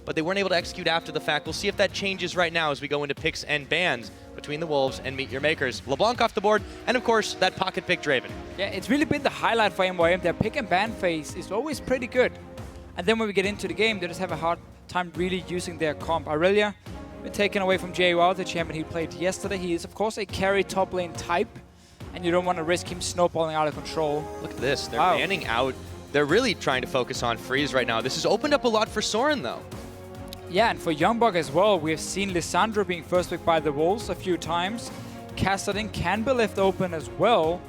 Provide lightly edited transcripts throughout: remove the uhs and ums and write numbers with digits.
but they weren't able to execute after the fact. We'll see if that changes right now as we go into picks and bans between the Wolves and MeetYourMakers. LeBlanc off the board, and of course, that pocket pick Draven. Yeah, it's really been the highlight for MYM. Their pick and ban phase is always pretty good. And then when we get into the game, they just have a hard time really using their comp. Aurelia been taken away from JWoww, the champion he played yesterday. He is, of course, a carry top lane type, and you don't want to risk him snowballing out of control. Look at this. They're banning out. They're really trying to focus on Freeze right now. This has opened up a lot for Soren, though. Yeah, and for Youngbuck as well, we've seen Lissandra being first picked by the Wolves a few times. Kassadin can be left open as well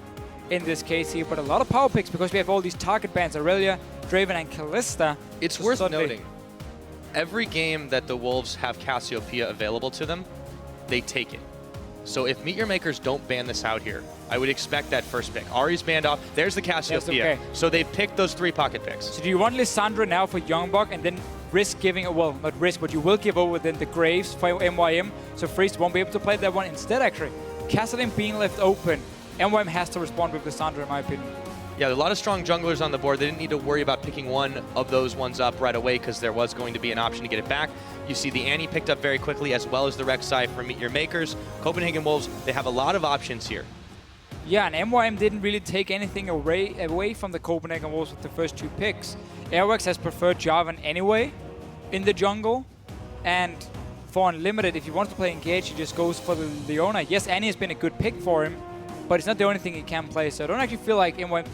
in this case here, but a lot of power picks because we have all these target bans, Aurelia, Draven, and Kalista. It's worth noting, every game that the Wolves have Cassiopeia available to them, they take it. So if MeetYourMakers don't ban this out here, I would expect that first pick. Ahri's banned off. There's the Cassiopeia. Okay. So they picked those 3 pocket picks. So do you want Lissandra now for Youngbuck and then risk giving, well, not risk, but you will give over then the Graves for MYM, so Freeze won't be able to play that one instead, actually. Kassadin being left open, MYM has to respond with Lissandra, in my opinion. Yeah, a lot of strong junglers on the board. They didn't need to worry about picking one of those ones up right away because there was going to be an option to get it back. You see the Annie picked up very quickly, as well as the Rek'Sai from MeetYourMakers. Copenhagen Wolves, they have a lot of options here. Yeah, and MYM didn't really take anything away from the Copenhagen Wolves with the first 2 picks. Airwax has preferred Jarvan anyway in the jungle, and for Unlimited, if he wants to play Engage, he just goes for the Leona. Yes, Annie has been a good pick for him, but it's not the only thing he can play, so I don't actually feel like MYM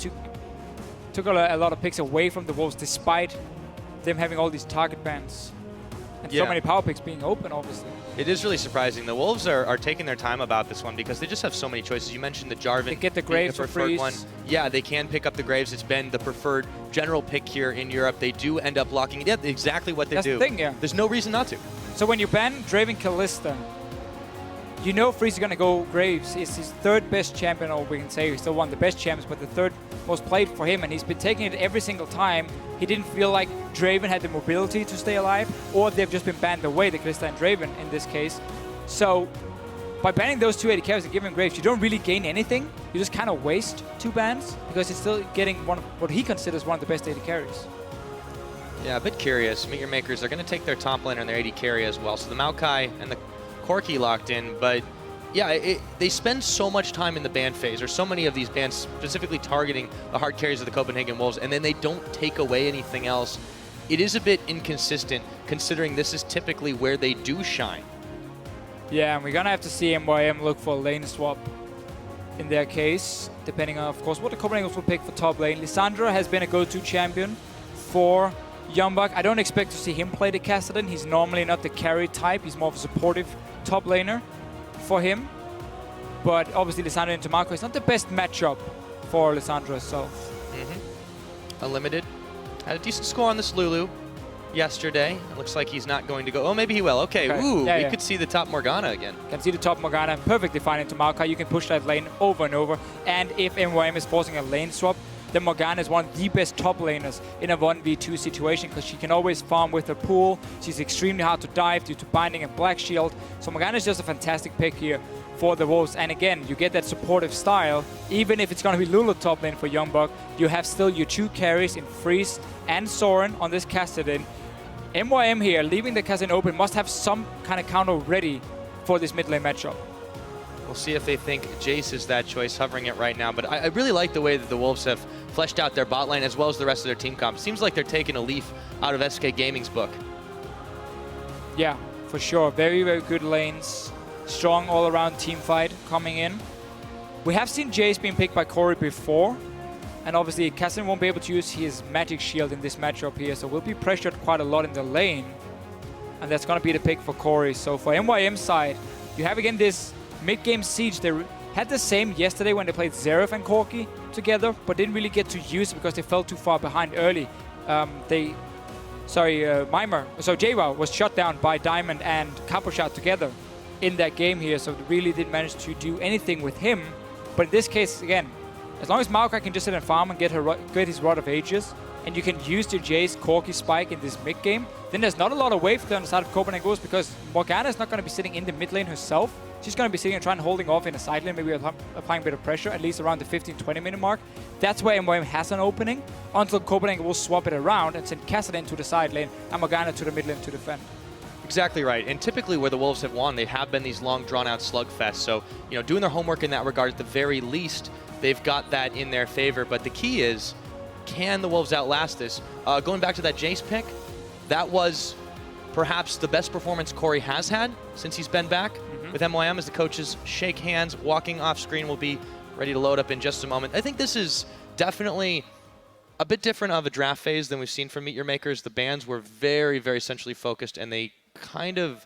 took a lot of picks away from the Wolves, despite them having all these target bans. And so many power picks being open, obviously. It is really surprising. The Wolves are taking their time about this one because they just have so many choices. You mentioned the Jarvan. They get the Graves for Freeze. One. Yeah, they can pick up the Graves. It's been the preferred general pick here in Europe. They do end up locking it. Yeah, exactly what they do. That's the thing, yeah. There's no reason not to. So when you ban Draven Kalista, you know Freeze is going to go Graves. It's his 3rd best champion, or we can say he's still one of the best champions, but the 3rd most played for him, and he's been taking it every single time. He didn't feel like Draven had the mobility to stay alive, or they've just been banned away, the Kalista and Draven in this case. So by banning those 2 AD carries and giving Graves, you don't really gain anything. You just kind of waste 2 bans because it's still getting one of what he considers one of the best AD carries. Yeah, a bit curious. MeetYourMakers are going to take their top laner and their AD carry as well. So the Maokai and the Corki locked in, but yeah, they spend so much time in the ban phase, or so many of these bans specifically targeting the hard carries of the Copenhagen Wolves, and then they don't take away anything else. It is a bit inconsistent, considering this is typically where they do shine. Yeah, and we're going to have to see MYM look for a lane swap in their case, depending on, of course, what the Copenhagen Wolves will pick for top lane. Lissandra has been a go-to champion for Youngbuck. I don't expect to see him play the Kassadin. He's normally not the carry type. He's more of a supportive top laner for him. But obviously Lissandra into Marco is not the best matchup for Lissandra herself. Unlimited had a decent score on this Lulu yesterday. It looks like he's not going to go. Oh, maybe he will. Okay, ooh, we could see the top Morgana again. Can see the top Morgana perfectly fine into Maokai. You can push that lane over and over. And if MYM is forcing a lane swap, then Morgana is one of the best top laners in a 1v2 situation because she can always farm with her pool. She's extremely hard to dive due to binding and black shield. So Morgana is just a fantastic pick here for the Wolves. And again, you get that supportive style. Even if it's going to be Lulu top lane for Youngbuck, you have still your 2 carries in Freeze and Soren on this Kassadin. MYM here, leaving the Kassadin open, must have some kind of counter ready for this mid lane matchup. We'll see if they think Jace is that choice, hovering it right now. But I really like the way that the Wolves have fleshed out their bot lane as well as the rest of their team comp. Seems like they're taking a leaf out of SK Gaming's book. Yeah, for sure. Very, very good lanes. Strong all-around team fight coming in. We have seen Jace being picked by Corey before. And obviously, Kassadin won't be able to use his magic shield in this matchup here. So we'll be pressured quite a lot in the lane. And that's going to be the pick for Corey. So for MYM side, you have again this mid-game siege. They had the same yesterday when they played Xerath and Corki together, but didn't really get to use it because they fell too far behind early. MYM, so JWoww was shut down by Diamond and Caposhot together in that game here, so they really didn't manage to do anything with him. But in this case, again, as long as Maokai can just sit and farm and get his Rod of Ages, and you can use the Jace Corki spike in this mid game, then there's not a lot of wave there on the side of Copenhagen Wolves because Morgana is not going to be sitting in the mid lane herself. She's going to be sitting and trying holding off in the side lane, maybe applying a bit of pressure, at least around the 15-20 minute mark. That's where MYM has an opening until Copenhagen will swap it around and send Kassadin to the side lane and Morgana to the mid lane to defend. Exactly right. And typically where the Wolves have won, they have been these long drawn-out slugfests. So, you know, doing their homework in that regard, at the very least, they've got that in their favor. But the key is, can the Wolves outlast this? Going back to that Jace pick, that was perhaps the best performance Corey has had since he's been back with MYM, as the coaches shake hands. Walking off screen will be ready to load up in just a moment. I think this is definitely a bit different of a draft phase than we've seen from MeetYourMakers. The bans were very, very centrally focused, and they kind of,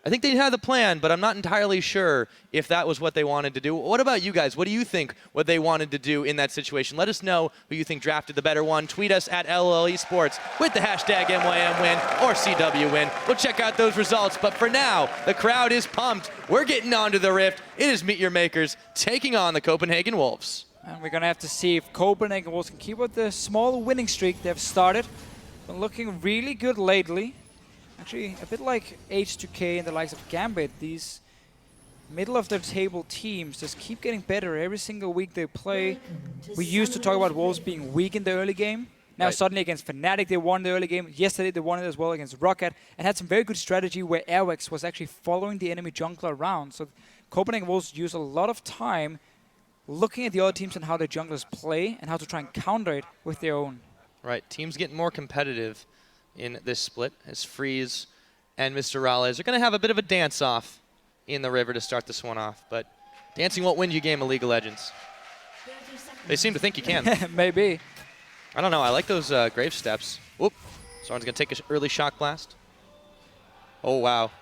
I think they had the plan, but I'm not entirely sure if that was what they wanted to do. What about you guys? What do you think what they wanted to do in that situation? Let us know who you think drafted the better one. Tweet us at LL Esports with the hashtag MYMWin or CWWin. We'll check out those results, but for now, the crowd is pumped. We're getting onto the Rift. It is MeetYourMakers taking on the Copenhagen Wolves. And we're going to have to see if Copenhagen Wolves can keep up the small winning streak they've started. Been looking really good lately. Actually, a bit like H2K and the likes of Gambit, these middle-of-the-table teams just keep getting better every single week they play. We used to talk about Wolves being weak in the early game. Now suddenly against Fnatic they won the early game. Yesterday they won it as well against Rocket and had some very good strategy where Airwax was actually following the enemy jungler around. So Copenhagen Wolves use a lot of time looking at the other teams and how their junglers play and how to try and counter it with their own. Right, teams getting more competitive in this split as Freeze and Mr. Rales are going to have a bit of a dance-off in the river to start this one off, but dancing won't win you a game of League of Legends. They seem to think you can. Maybe. I don't know, I like those grave steps. Whoop, someone's going to take an early shock blast. Oh, wow.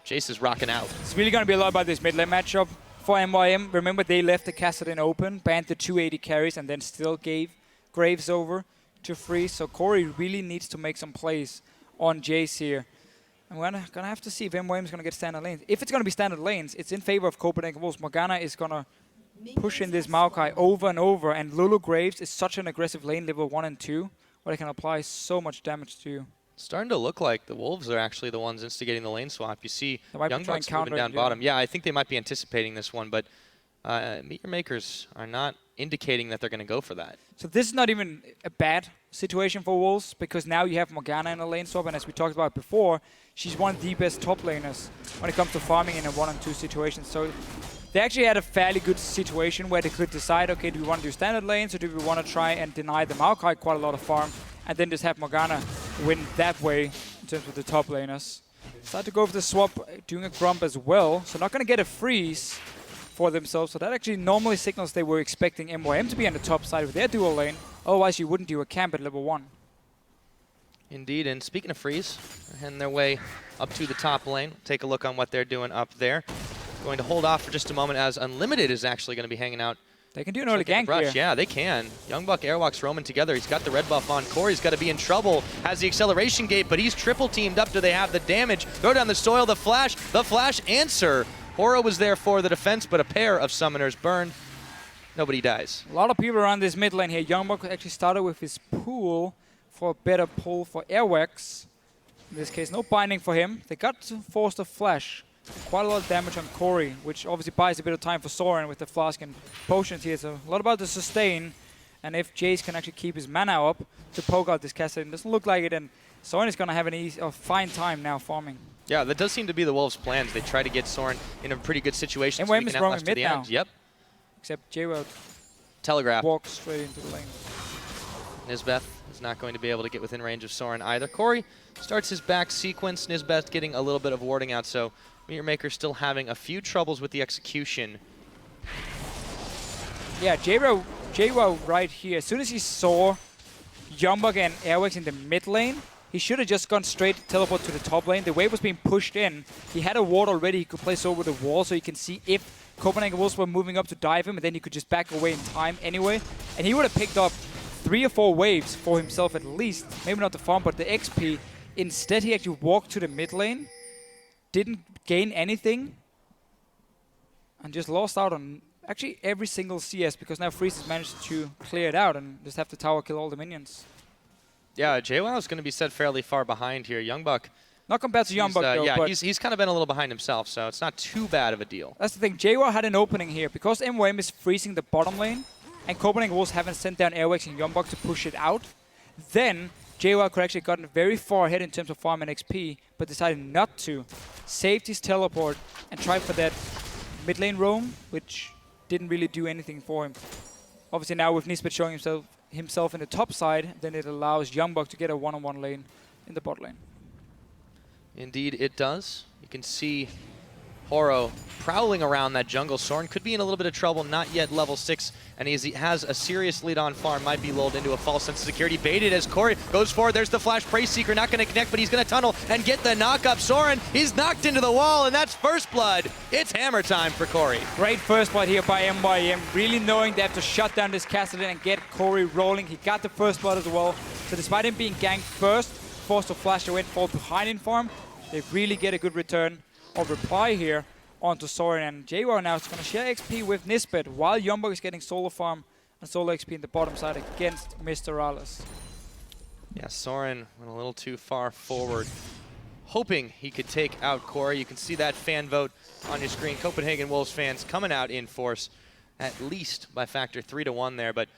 Jace is rocking out. It's really going to be a lot about this mid lane matchup for MYM. Remember, they left the Kassadin open, banned the 280 carries, and then still gave Graves over to Freeze. So Corey really needs to make some plays on Jace here. And we're gonna have to see if MYM is gonna get standard lanes. If it's gonna be standard lanes, it's in favor of Copenhagen Wolves. Morgana is gonna push in this Maokai over and over, and Lulu Graves is such an aggressive lane, level 1 and 2, where they can apply so much damage to you. It's starting to look like the Wolves are actually the ones instigating the lane swap. You see Young Bucks moving down bottom. Yeah, I think they might be anticipating this one, but MeetYourMakers are not indicating that they're going to go for that. So this is not even a bad situation for Wolves, because now you have Morgana in a lane swap, and as we talked about before, she's one of the best top laners when it comes to farming in a 1-on-2 situation. So they actually had a fairly good situation where they could decide, okay, do we want to do standard lanes, or do we want to try and deny the Maokai quite a lot of farm, and then just have Morgana win that way in terms of the top laners. Decide to go for the swap, doing a Grump as well, so not going to get a freeze for themselves. So that actually normally signals they were expecting MYM to be on the top side with their dual lane. Otherwise, you wouldn't do a camp at level 1. Indeed, and speaking of freeze, they're heading their way up to the top lane. Take a look on what they're doing up there. Going to hold off for just a moment as Unlimited is actually going to be hanging out. They can do an early gank here. Yeah, they can. Youngbuck, Airwalks roaming together. He's got the red buff on. Corey's got to be in trouble. Has the acceleration gate, but he's triple teamed up. Do they have the damage? Throw down the soil, the flash answer. Horo was there for the defense, but a pair of summoners burned. Nobody dies. A lot of people around this mid lane here. Youngbuck actually started with his pool for a better pull for Airwax. In this case, no binding for him. They got to force the flash. Quite a lot of damage on Corey, which obviously buys a bit of time for Soren with the flask and potions here. So a lot about the sustain, and if Jace can actually keep his mana up to poke out this Kassadin, doesn't look like it, and Soren is going to have a fine time now farming. Yeah, that does seem to be the Wolves' plans. They try to get Soren in a pretty good situation. MYM is roaming mid now. Yep. Except J-Road Telegraph walks straight into the lane. Nisbeth is not going to be able to get within range of Soren either. Corey starts his back sequence. Nisbeth getting a little bit of warding out, so MeetYourMakers still having a few troubles with the execution. Yeah, J-Row right here. As soon as he saw Youngbuck and Airwax in the mid lane, he should have just gone straight teleport to the top lane. The wave was being pushed in. He had a ward already. He could place over the wall so you can see if Copenhagen Wolves were moving up to dive him, and then he could just back away in time anyway. And he would have picked up 3 or 4 waves for himself at least. Maybe not the farm, but the XP. Instead, he actually walked to the mid lane, didn't gain anything, and just lost out on actually every single CS, because now Freeze has managed to clear it out and just have to tower kill all the minions. Yeah, JWoww is going to be set fairly far behind here. Youngbuck. Not compared to Youngbuck, though. Yeah, but he's kind of been a little behind himself, so it's not too bad of a deal. that's the thing. JWoww had an opening here. Because MYM is freezing the bottom lane, and Copenhagen Wolves haven't sent down Airwax and Youngbuck to push it out, then JWoww could actually gotten very far ahead in terms of farm and XP, but decided not to. Saved his teleport and tried for that mid lane roam, which didn't really do anything for him. Obviously now with Nisbet showing himself in the top side, then it allows Youngbuck to get a one-on-one lane in the bot lane. Indeed it does. You can see Horo prowling around that jungle. Soren could be in a little bit of trouble, not yet level 6, and he has a serious lead on farm. Might be lulled into a false sense of security. Baited as Corey goes forward. There's the flash. Praise Seeker not going to connect, but he's going to tunnel and get the knock up. Soren, he's knocked into the wall, and that's first blood. It's hammer time for Corey. Great first blood here by MYM, really knowing they have to shut down this castle and get Corey rolling. He got the first blood as well. So despite him being ganked first, forced to flash away and fall behind in farm, they really get a good return of reply here onto Soren, and JWoww now is going to share XP with Nisbet while Youngbuck is getting solo farm and solo XP in the bottom side against Mr. Alice. Yeah, Soren went a little too far forward, hoping he could take out Corey. You can see that fan vote on your screen. Copenhagen Wolves fans coming out in force, at least by factor 3-1 there, but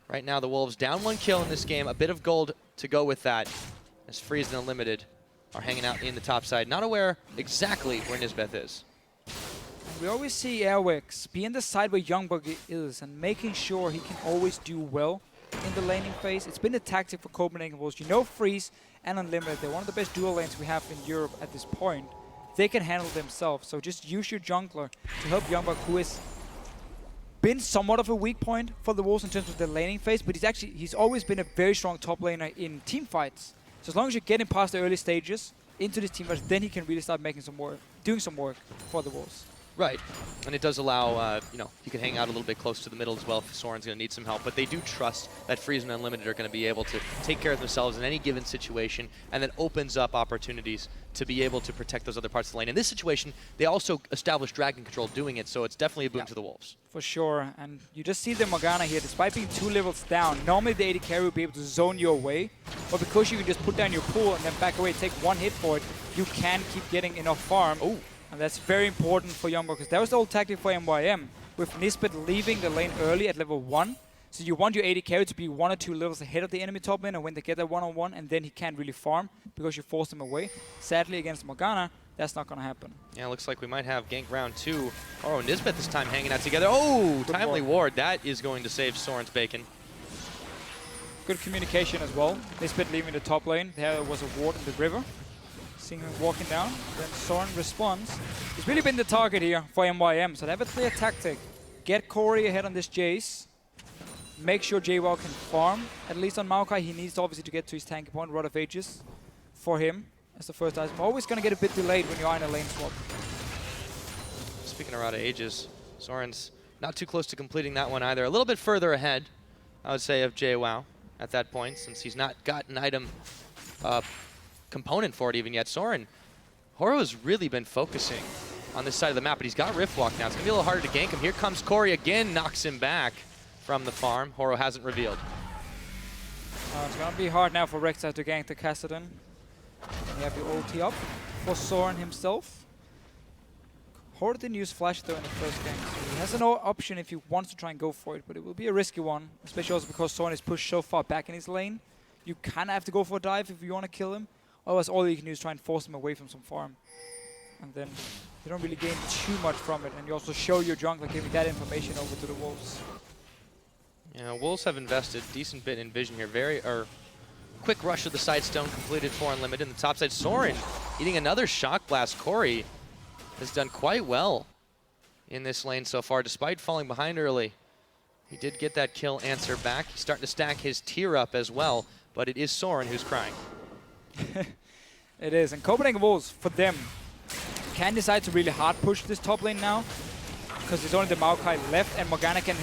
right now the Wolves down 1 kill in this game. A bit of gold to go with that, as Freeze and Unlimited are hanging out in the top side, not aware exactly where Nisbeth is. And we always see Airwax be in the side where Youngbuck is and making sure he can always do well in the laning phase. It's been a tactic for Copenhagen Wolves. You know Freeze and Unlimited, they're one of the best dual lanes we have in Europe at this point. They can handle themselves, so just use your jungler to help Youngbuck, who has been somewhat of a weak point for the Wolves in terms of the laning phase, but he's always been a very strong top laner in team fights. So as long as you're getting past the early stages into this team fight, then he can really start making some work, doing some work for the Wolves. Right, and it does allow, he can hang out a little bit close to the middle as well if Soren's going to need some help, but they do trust that Freeze and Unlimited are going to be able to take care of themselves in any given situation, and that opens up opportunities to be able to protect those other parts of the lane. In this situation, they also established Dragon Control doing it, so it's definitely a boon to the Wolves. For sure, and you just see the Morgana here, despite being 2 levels down, normally the AD carry will be able to zone you away, but because you can just put down your pool and then back away, take 1 hit for it, you can keep getting enough farm. Oh. And that's very important for Youngbuck, because that was the old tactic for MYM, with Nisbet leaving the lane early at level 1. So you want your AD carry to be 1 or 2 levels ahead of the enemy top lane, and when they get that one-on-one, and then he can't really farm because you force him away. Sadly, against Morgana, that's not going to happen. Yeah, looks like we might have gank round 2. Oh, and Nisbet this time hanging out together. Oh, Good timely ward. That is going to save Soren's bacon. Good communication as well. Nisbet leaving the top lane. There was a ward in the river. Seeing him walking down, then Soren responds. He's really been the target here for MYM, so they have a clear tactic. Get Corey ahead on this Jace. Make sure JWoww can farm, at least on Maokai. He needs obviously to get to his tanky point, Rod of Ages, for him as the first item. Always going to get a bit delayed when you are in a lane swap. Speaking of Rod of Ages, Soren's not too close to completing that one either. A little bit further ahead, I would say, of JWoww at that point, since he's not got an item component for it even yet. Soren, Horo's really been focusing on this side of the map, but he's got Riftwalk now. It's going to be a little harder to gank him. Here comes Corey again, knocks him back from the farm. Horo hasn't revealed. It's going to be hard now for Rek'Sai to gank the Kassadin. You have your ulti up for Soren himself. Horo didn't use Flash though in the first game, so he has an option if he wants to try and go for it, but it will be a risky one, especially also because Soren is pushed so far back in his lane. You kind of have to go for a dive if you want to kill him. Otherwise, all you can do is try and force him away from some farm. And then you don't really gain too much from it. And you also show your jungler giving that information over to the Wolves. Yeah, Wolves have invested decent bit in vision here. Quick rush of the side stone completed for Unlimited. In the top side, Soren eating another shock blast. Corey has done quite well in this lane so far, despite falling behind early. He did get that kill answer back. He's starting to stack his tier up as well, but it is Soren who's crying. It is, and Copenhagen Wolves, for them, can decide to really hard push this top lane now, because there's only the Maokai left, and Morgana can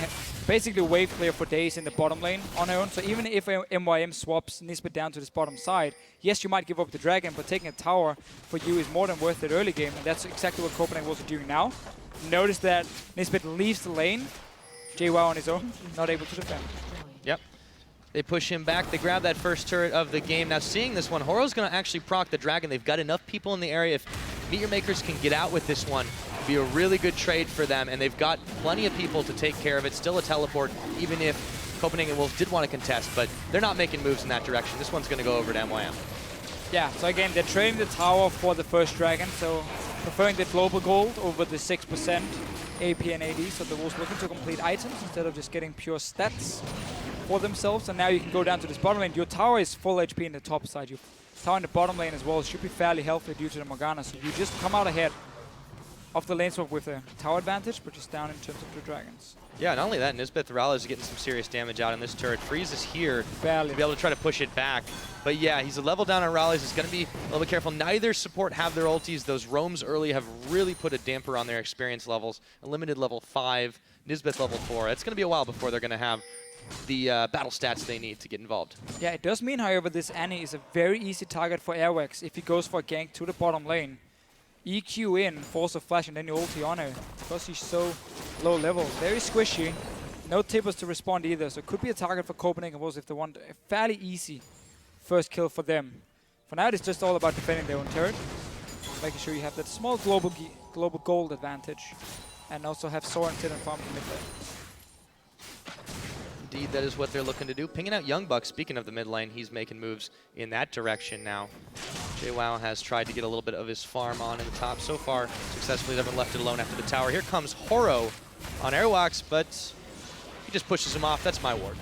basically wave clear for days in the bottom lane on her own. So even if MYM swaps Nisbet down to this bottom side, yes, you might give up the dragon, but taking a tower for you is more than worth it early game, and that's exactly what Copenhagen was doing now. Notice that Nisbet leaves the lane, JWoww on his own, not able to defend. Yep. They push him back. They grab that first turret of the game. Now seeing this one, Horo's going to actually proc the dragon. They've got enough people in the area. If MeetYourMakers can get out with this one, it'd be a really good trade for them. And they've got plenty of people to take care of it. Still a teleport, even if Copenhagen Wolves did want to contest. But they're not making moves in that direction. This one's going to go over to MYM. Yeah, so again, they're trading the tower for the first dragon. So preferring the global gold over the 6% AP and AD. So the Wolves looking to complete items instead of just getting pure stats for themselves. And now you can go down to this bottom lane. Your tower is full HP in the top side. Your tower in the bottom lane as well should be fairly healthy due to the Morgana. So you just come out ahead of the lane swap with a tower advantage, but just down in terms of the dragons. Yeah, not only that, Nisbet Thrall is getting some serious damage out on this turret. Freeze is here Barely. to be able to try to push it back. But yeah, he's a level down on Rallies. He's going to be a little bit careful. Neither support have their ultis. Those roams early have really put a damper on their experience levels. A limited level 5, Nisbet level 4. It's going to be a while before they're going to have the battle stats they need to get involved. Yeah, it does mean, however, this Annie is a very easy target for Airwax if he goes for a gank to the bottom lane. EQ in, force a flash, and then you ulti on her because she's so low level. Very squishy. No tippers to respond either, so it could be a target for Copenhagen Wolves if they want a fairly easy first kill for them. For now, it's just all about defending their own turret, making sure you have that small global gold advantage, and also have Soren sit and farm the mid lane. Indeed, that is what they're looking to do. Pinging out Young Buck, speaking of the mid lane, he's making moves in that direction now. JWoww has tried to get a little bit of his farm on in the top. So far, successfully, they've been left alone after the tower. Here comes Horo on Airwalks, but he just pushes him off. That's my ward.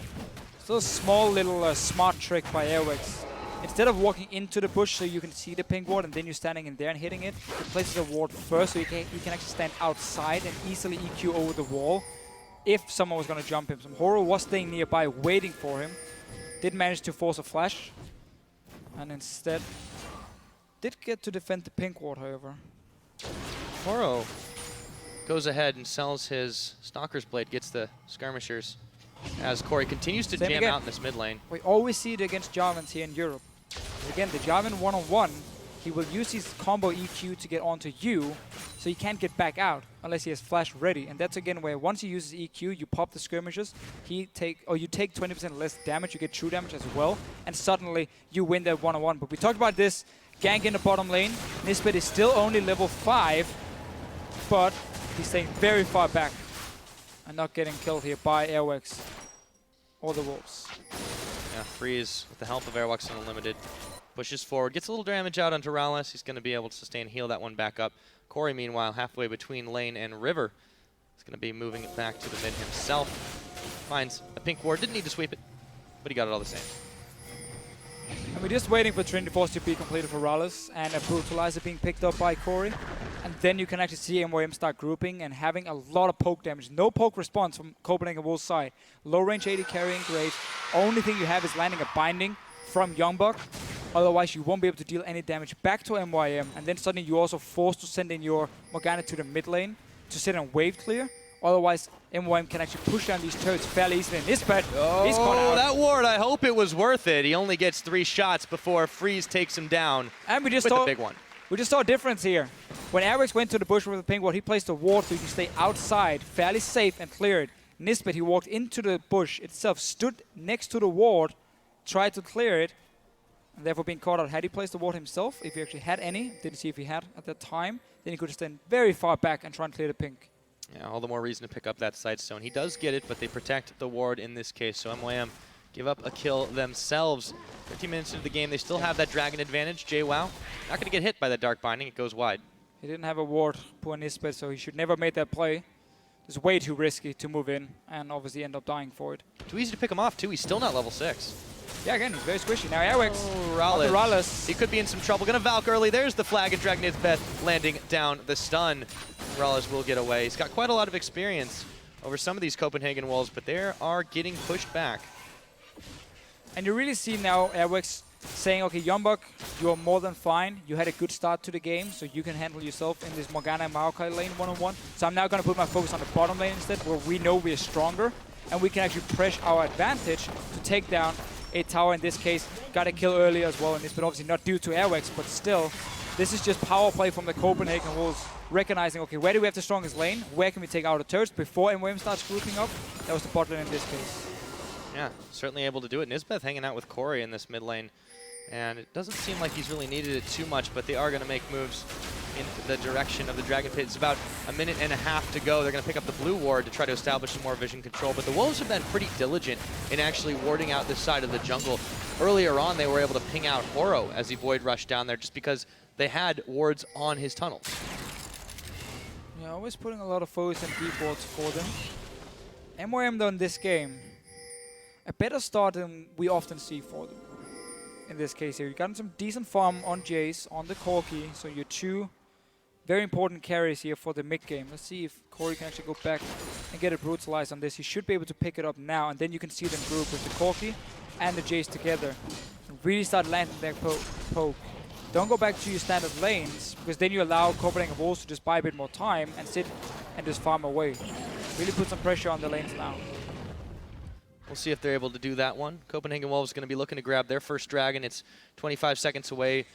So a small little smart trick by Airwax. Instead of walking into the bush so you can see the pink ward and then you're standing in there and hitting it, he places a ward first so you can actually stand outside and easily EQ over the wall if someone was going to jump him. So Horo was staying nearby waiting for him. Didn't manage to force a flash. And instead did get to defend the pink ward, however. Horo goes ahead and sells his Stalker's Blade, gets the Skirmishers, as Corey continues to jam out in this mid lane. We always see it against Jarvans here in Europe. Again, the Jarvan one-on-one, he will use his combo EQ to get onto you, so he can't get back out unless he has flash ready. And that's again where once he uses EQ, you pop the skirmishes, you take 20% less damage, you get true damage as well, and suddenly you win that one-on-one. But we talked about this gank in the bottom lane. Nisbet is still only level 5, but he's staying very far back and not getting killed here by Airwax or the Wolves. Yeah, Freeze, with the help of Airwalks and Unlimited, pushes forward, gets a little damage out onto Rallis. He's going to be able to sustain, heal that one back up. Corey, meanwhile, halfway between lane and river, is going to be moving it back to the mid himself. Finds a pink ward, didn't need to sweep it, but he got it all the same. And we're just waiting for Trinity Force to be completed for Rallis and a Brutalizer being picked up by Corey. And then you can actually see MYM start grouping and having a lot of poke damage. No poke response from Copenhagen Wolves' side. Low range AD carrying great. Only thing you have is landing a binding from Youngbuck. Otherwise, you won't be able to deal any damage back to MYM. And then suddenly you're also forced to send in your Morgana to the mid lane to sit and wave clear. Otherwise, MYM can actually push down these turrets fairly easily. And Nisbet, he's caught out. That ward, I hope it was worth it. He only gets 3 shots before Freeze takes him down and we just with saw the big one. We just saw a difference here. When Airwax went to the bush with the pink ward, he placed a ward so he can stay outside, fairly safe and clear it. Nisbet, he walked into the bush itself, stood next to the ward, tried to clear it, and therefore being caught out. Had he placed the ward himself, if he actually had any, didn't see if he had at that time, then he could stand very far back and try and clear the pink. Yeah, all the more reason to pick up that Sightstone. He does get it, but they protect the ward in this case. So MYM give up a kill themselves. 15 minutes into the game, they still have that dragon advantage. JWoww not going to get hit by that Dark Binding. It goes wide. He didn't have a ward, poor Nisbet, so he should never have made that play. It's way too risky to move in and obviously end up dying for it. Too easy to pick him off, too. He's still not level 6. Yeah, again, he's very squishy. Now Airwax, Rallis. He could be in some trouble. Gonna Valk early. There's the flag, and Dragon Nisbet landing down the stun. Rallis will get away. He's got quite a lot of experience over some of these Copenhagen walls, but they are getting pushed back. And you really see now Airwax saying, okay, Youngbuck, you're more than fine. You had a good start to the game, so you can handle yourself in this Morgana and Maokai lane one-on-one. So I'm now going to put my focus on the bottom lane instead, where we know we're stronger. and we can actually press our advantage to take down a tower. In this case, got a kill earlier as well in this, but obviously not due to airwax, but still, this is just power play from the Copenhagen Wolves, recognizing, okay, where do we have the strongest lane? Where can we take out the turrets before MYM starts grouping up? That was the bot lane in this case. Yeah, certainly able to do it. Nisbeth hanging out with Corey in this mid lane, and it doesn't seem like he's really needed it too much, but they are going to make moves in the direction of the Dragon Pit. It's about a minute and a half to go. They're going to pick up the blue ward to try to establish some more vision control, but the Wolves have been pretty diligent in actually warding out this side of the jungle. Earlier on, they were able to ping out Horo as he void rushed down there just because they had wards on his tunnels. Yeah, always putting a lot of foes and deep wards for them. MYM though in this game, a better start than we often see for them. In this case here, you got some decent farm on Jace, on the Corki, so your two very important carries here for the mid game. Let's see if Corey can actually go back and get it brutalized on this. He should be able to pick it up now, and then you can see them group with the Corki and the Jace together. Really start landing their poke. Don't go back to your standard lanes, because then you allow Copenhagen Wolves to just buy a bit more time and sit and just farm away. Really put some pressure on the lanes now. We'll see if they're able to do that one. Copenhagen Wolves going to be looking to grab their first dragon. It's 25 seconds away.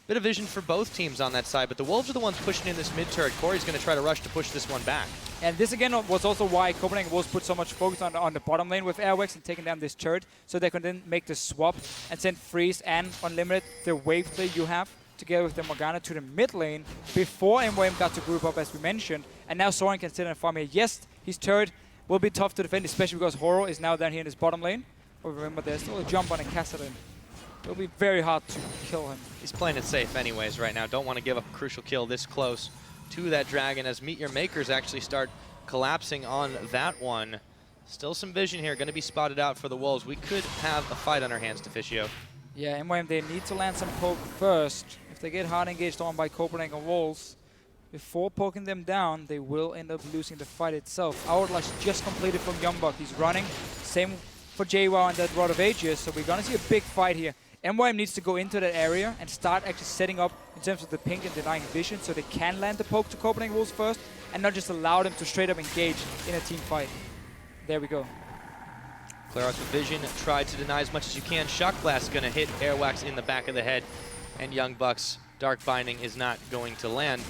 Bit of vision for both teams on that side, but the Wolves are the ones pushing in this mid turret. Corey's going to try to rush to push this one back. And this again was also why Copenhagen Wolves put so much focus on the bottom lane with Airwax and taking down this turret, so they could then make the swap and send Freeze and Unlimited, the wave play you have, together with the Morgana to the mid lane before MYM got to group up, as we mentioned. And now Soren can sit and farm here. Yes, his turret will be tough to defend, especially because Horo is now down here in his bottom lane. But remember, there's still a jump on a Kassadin. It'll be very hard to kill him. He's playing it safe anyways right now. Don't want to give up a crucial kill this close to that dragon as MeetYourMakers actually start collapsing on that one. Still some vision here, going to be spotted out for the Wolves. We could have a fight on our hands, Deficio. Yeah, MYM, they need to land some poke first. If they get hard engaged on by Copenhagen Wolves, before poking them down, they will end up losing the fight itself. Hourglass just completed from Youngbuck. He's running. Same for JWoww and that Rod of Ages, so we're going to see a big fight here. MYM needs to go into that area and start actually setting up in terms of the pink and denying vision, so they can land the poke to Copenhagen Wolves first and not just allow them to straight up engage in a team fight. There we go. Clear out the vision, try to deny as much as you can. Shock Blast going to hit Airwax in the back of the head, and Youngbuck's Dark Binding is not going to land.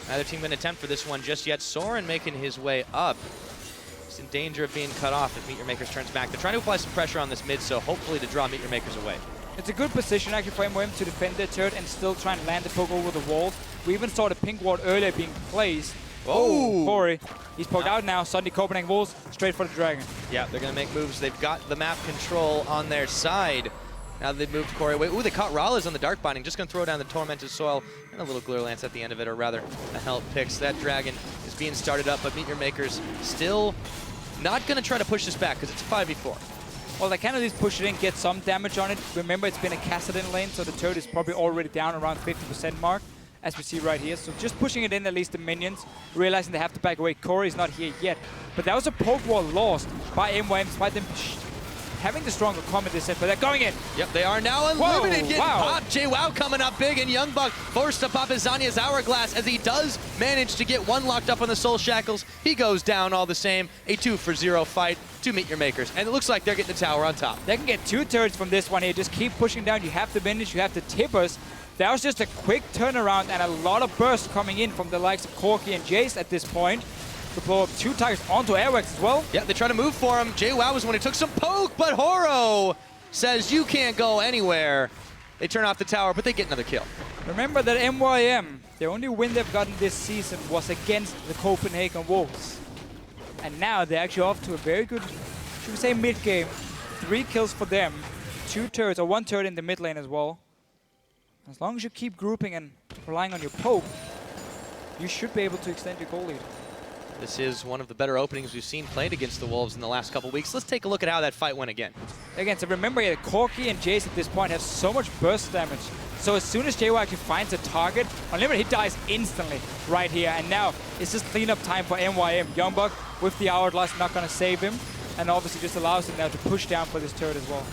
Neither team going to attempt for this one just yet. Soren making his way up. He's in danger of being cut off if MeetYourMakers turns back. They're trying to apply some pressure on this mid, so hopefully to draw MeetYourMakers away. It's a good position actually for MYM to defend their turret and still try and land the poke over the wall. We even saw the pink ward earlier being placed. Oh, Corey. He's poked out now. Suddenly Copenhagen Wolves straight for the dragon. Yeah, they're going to make moves. They've got the map control on their side. Now they've moved Corey away. Ooh, they caught Rallis on the Dark Binding. Just going to throw down the Tormented Soil and a little Glare Lance at the end of it, or rather a Help Picks. That dragon is being started up, but MeetYourMakers still not going to try to push this back because it's a 5v4. Well, they can at least push it in, get some damage on it. Remember, it's been a Kassadin lane, so the turret is probably already down around 50% mark, as we see right here. So just pushing it in, at least the minions, realizing they have to back away. Corey's not here yet. But that was a poke wall lost by MYM, despite them having the stronger combat this set, but they're going in. Yep, they are now. Unlimited getting wow. popped. JWoww coming up big, and Youngbuck forced to pop his Zanya's Hourglass as he does manage to get one locked up on the Soul Shackles. He goes down all the same. A 2-for-0 fight to MeetYourMakers, and it looks like they're getting the tower on top. They can get two turrets from this one here. Just keep pushing down. You have the minions, you have the tippers. That was just a quick turnaround and a lot of bursts coming in from the likes of Corki and Jace at this point. To blow up two targets onto Airwax as well. Yeah, they try to move for him. JWoww was when he took some poke, but Horo says you can't go anywhere. They turn off the tower, but they get another kill. Remember that MYM, the only win they've gotten this season was against the Copenhagen Wolves. And now they're actually off to a very good, should we say, mid-game. 3 kills for them, 2 turrets, or 1 turret in the mid lane as well. As long as you keep grouping and relying on your poke, you should be able to extend your goal lead. This is one of the better openings we've seen played against the Wolves in the last couple weeks. Let's take a look at how that fight went again. Again, so remember, Corki and Jace at this point have so much burst damage. So as soon as JWoww actually finds a target, Unlimited, he dies instantly right here. And now it's just cleanup time for MYM. Youngbuck with the Hourglass not going to save him. And obviously just allows him now to push down for this turret as well.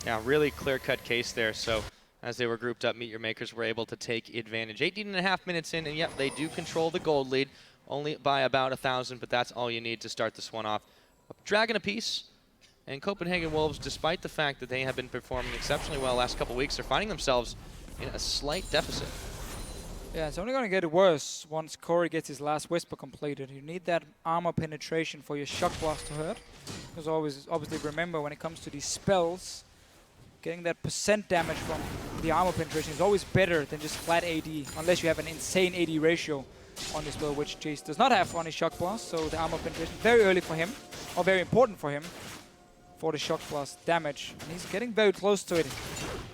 Yeah, really clear-cut case there. So as they were grouped up, MeetYourMakers were able to take advantage. 18.5 minutes in, and yep, they do control the gold lead. Only by about 1,000, but that's all you need to start this one off. dragon apiece. And Copenhagen Wolves, despite the fact that they have been performing exceptionally well the last couple weeks, they're finding themselves in a slight deficit. Yeah, it's only going to get worse once Corey gets his last Whisper completed. You need that armor penetration for your Shock Blast to hurt. Because obviously remember, when it comes to these spells, getting that % damage from the armor penetration is always better than just flat AD, unless you have an insane AD ratio on this spell, which Jace does not have on his Shock Blast. So the armor penetration very early for him, or very important for him, for the Shock Blast damage. And he's getting very close to it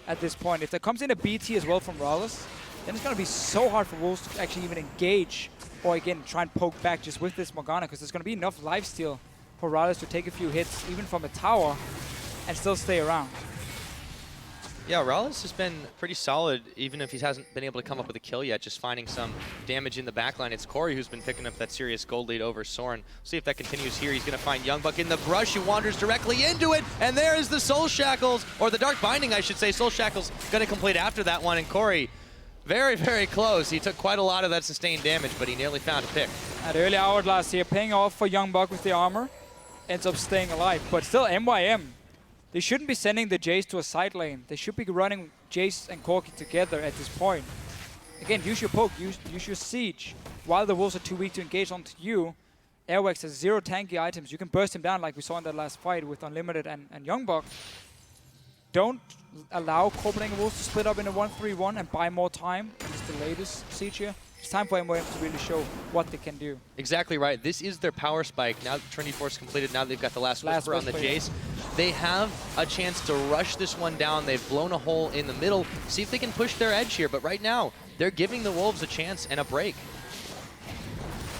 at this point. If there comes in a BT as well from Rallis, then it's going to be so hard for Wolves to actually even engage, or again, try and poke back just with this Morgana, because there's going to be enough lifesteal for Rallis to take a few hits, even from a tower, and still stay around. Yeah, Rallis has been pretty solid, even if he hasn't been able to come up with a kill yet, just finding some damage in the backline. It's Corey who's been picking up that serious gold lead over Soren. See if that continues here. He's going to find Youngbuck in the brush. He wanders directly into it, and there is the Soul Shackles, or the Dark Binding, I should say. Soul Shackles going to complete after that one, and Corey very, very close. He took quite a lot of that sustained damage, but he nearly found a pick. At early hourglass here, paying off for Youngbuck with the armor, ends up staying alive, but still MYM. They shouldn't be sending the Jace to a side lane. They should be running Jace and Corki together at this point. Again, use your poke, use your siege. While the Wolves are too weak to engage onto you, Airwax has 0 tanky items. You can burst him down like we saw in that last fight with Unlimited and Youngbuck. Don't allow Copenhagen Wolves to split up in a 1-3-1 and buy more time. It's the latest siege here. It's time for MYM to really show what they can do. Exactly right. This is their power spike. Now that Trinity Force completed, now they've got the last Whisper on the Jace. They have a chance to rush this one down. They've blown a hole in the middle. See if they can push their edge here. But right now, they're giving the Wolves a chance and a break.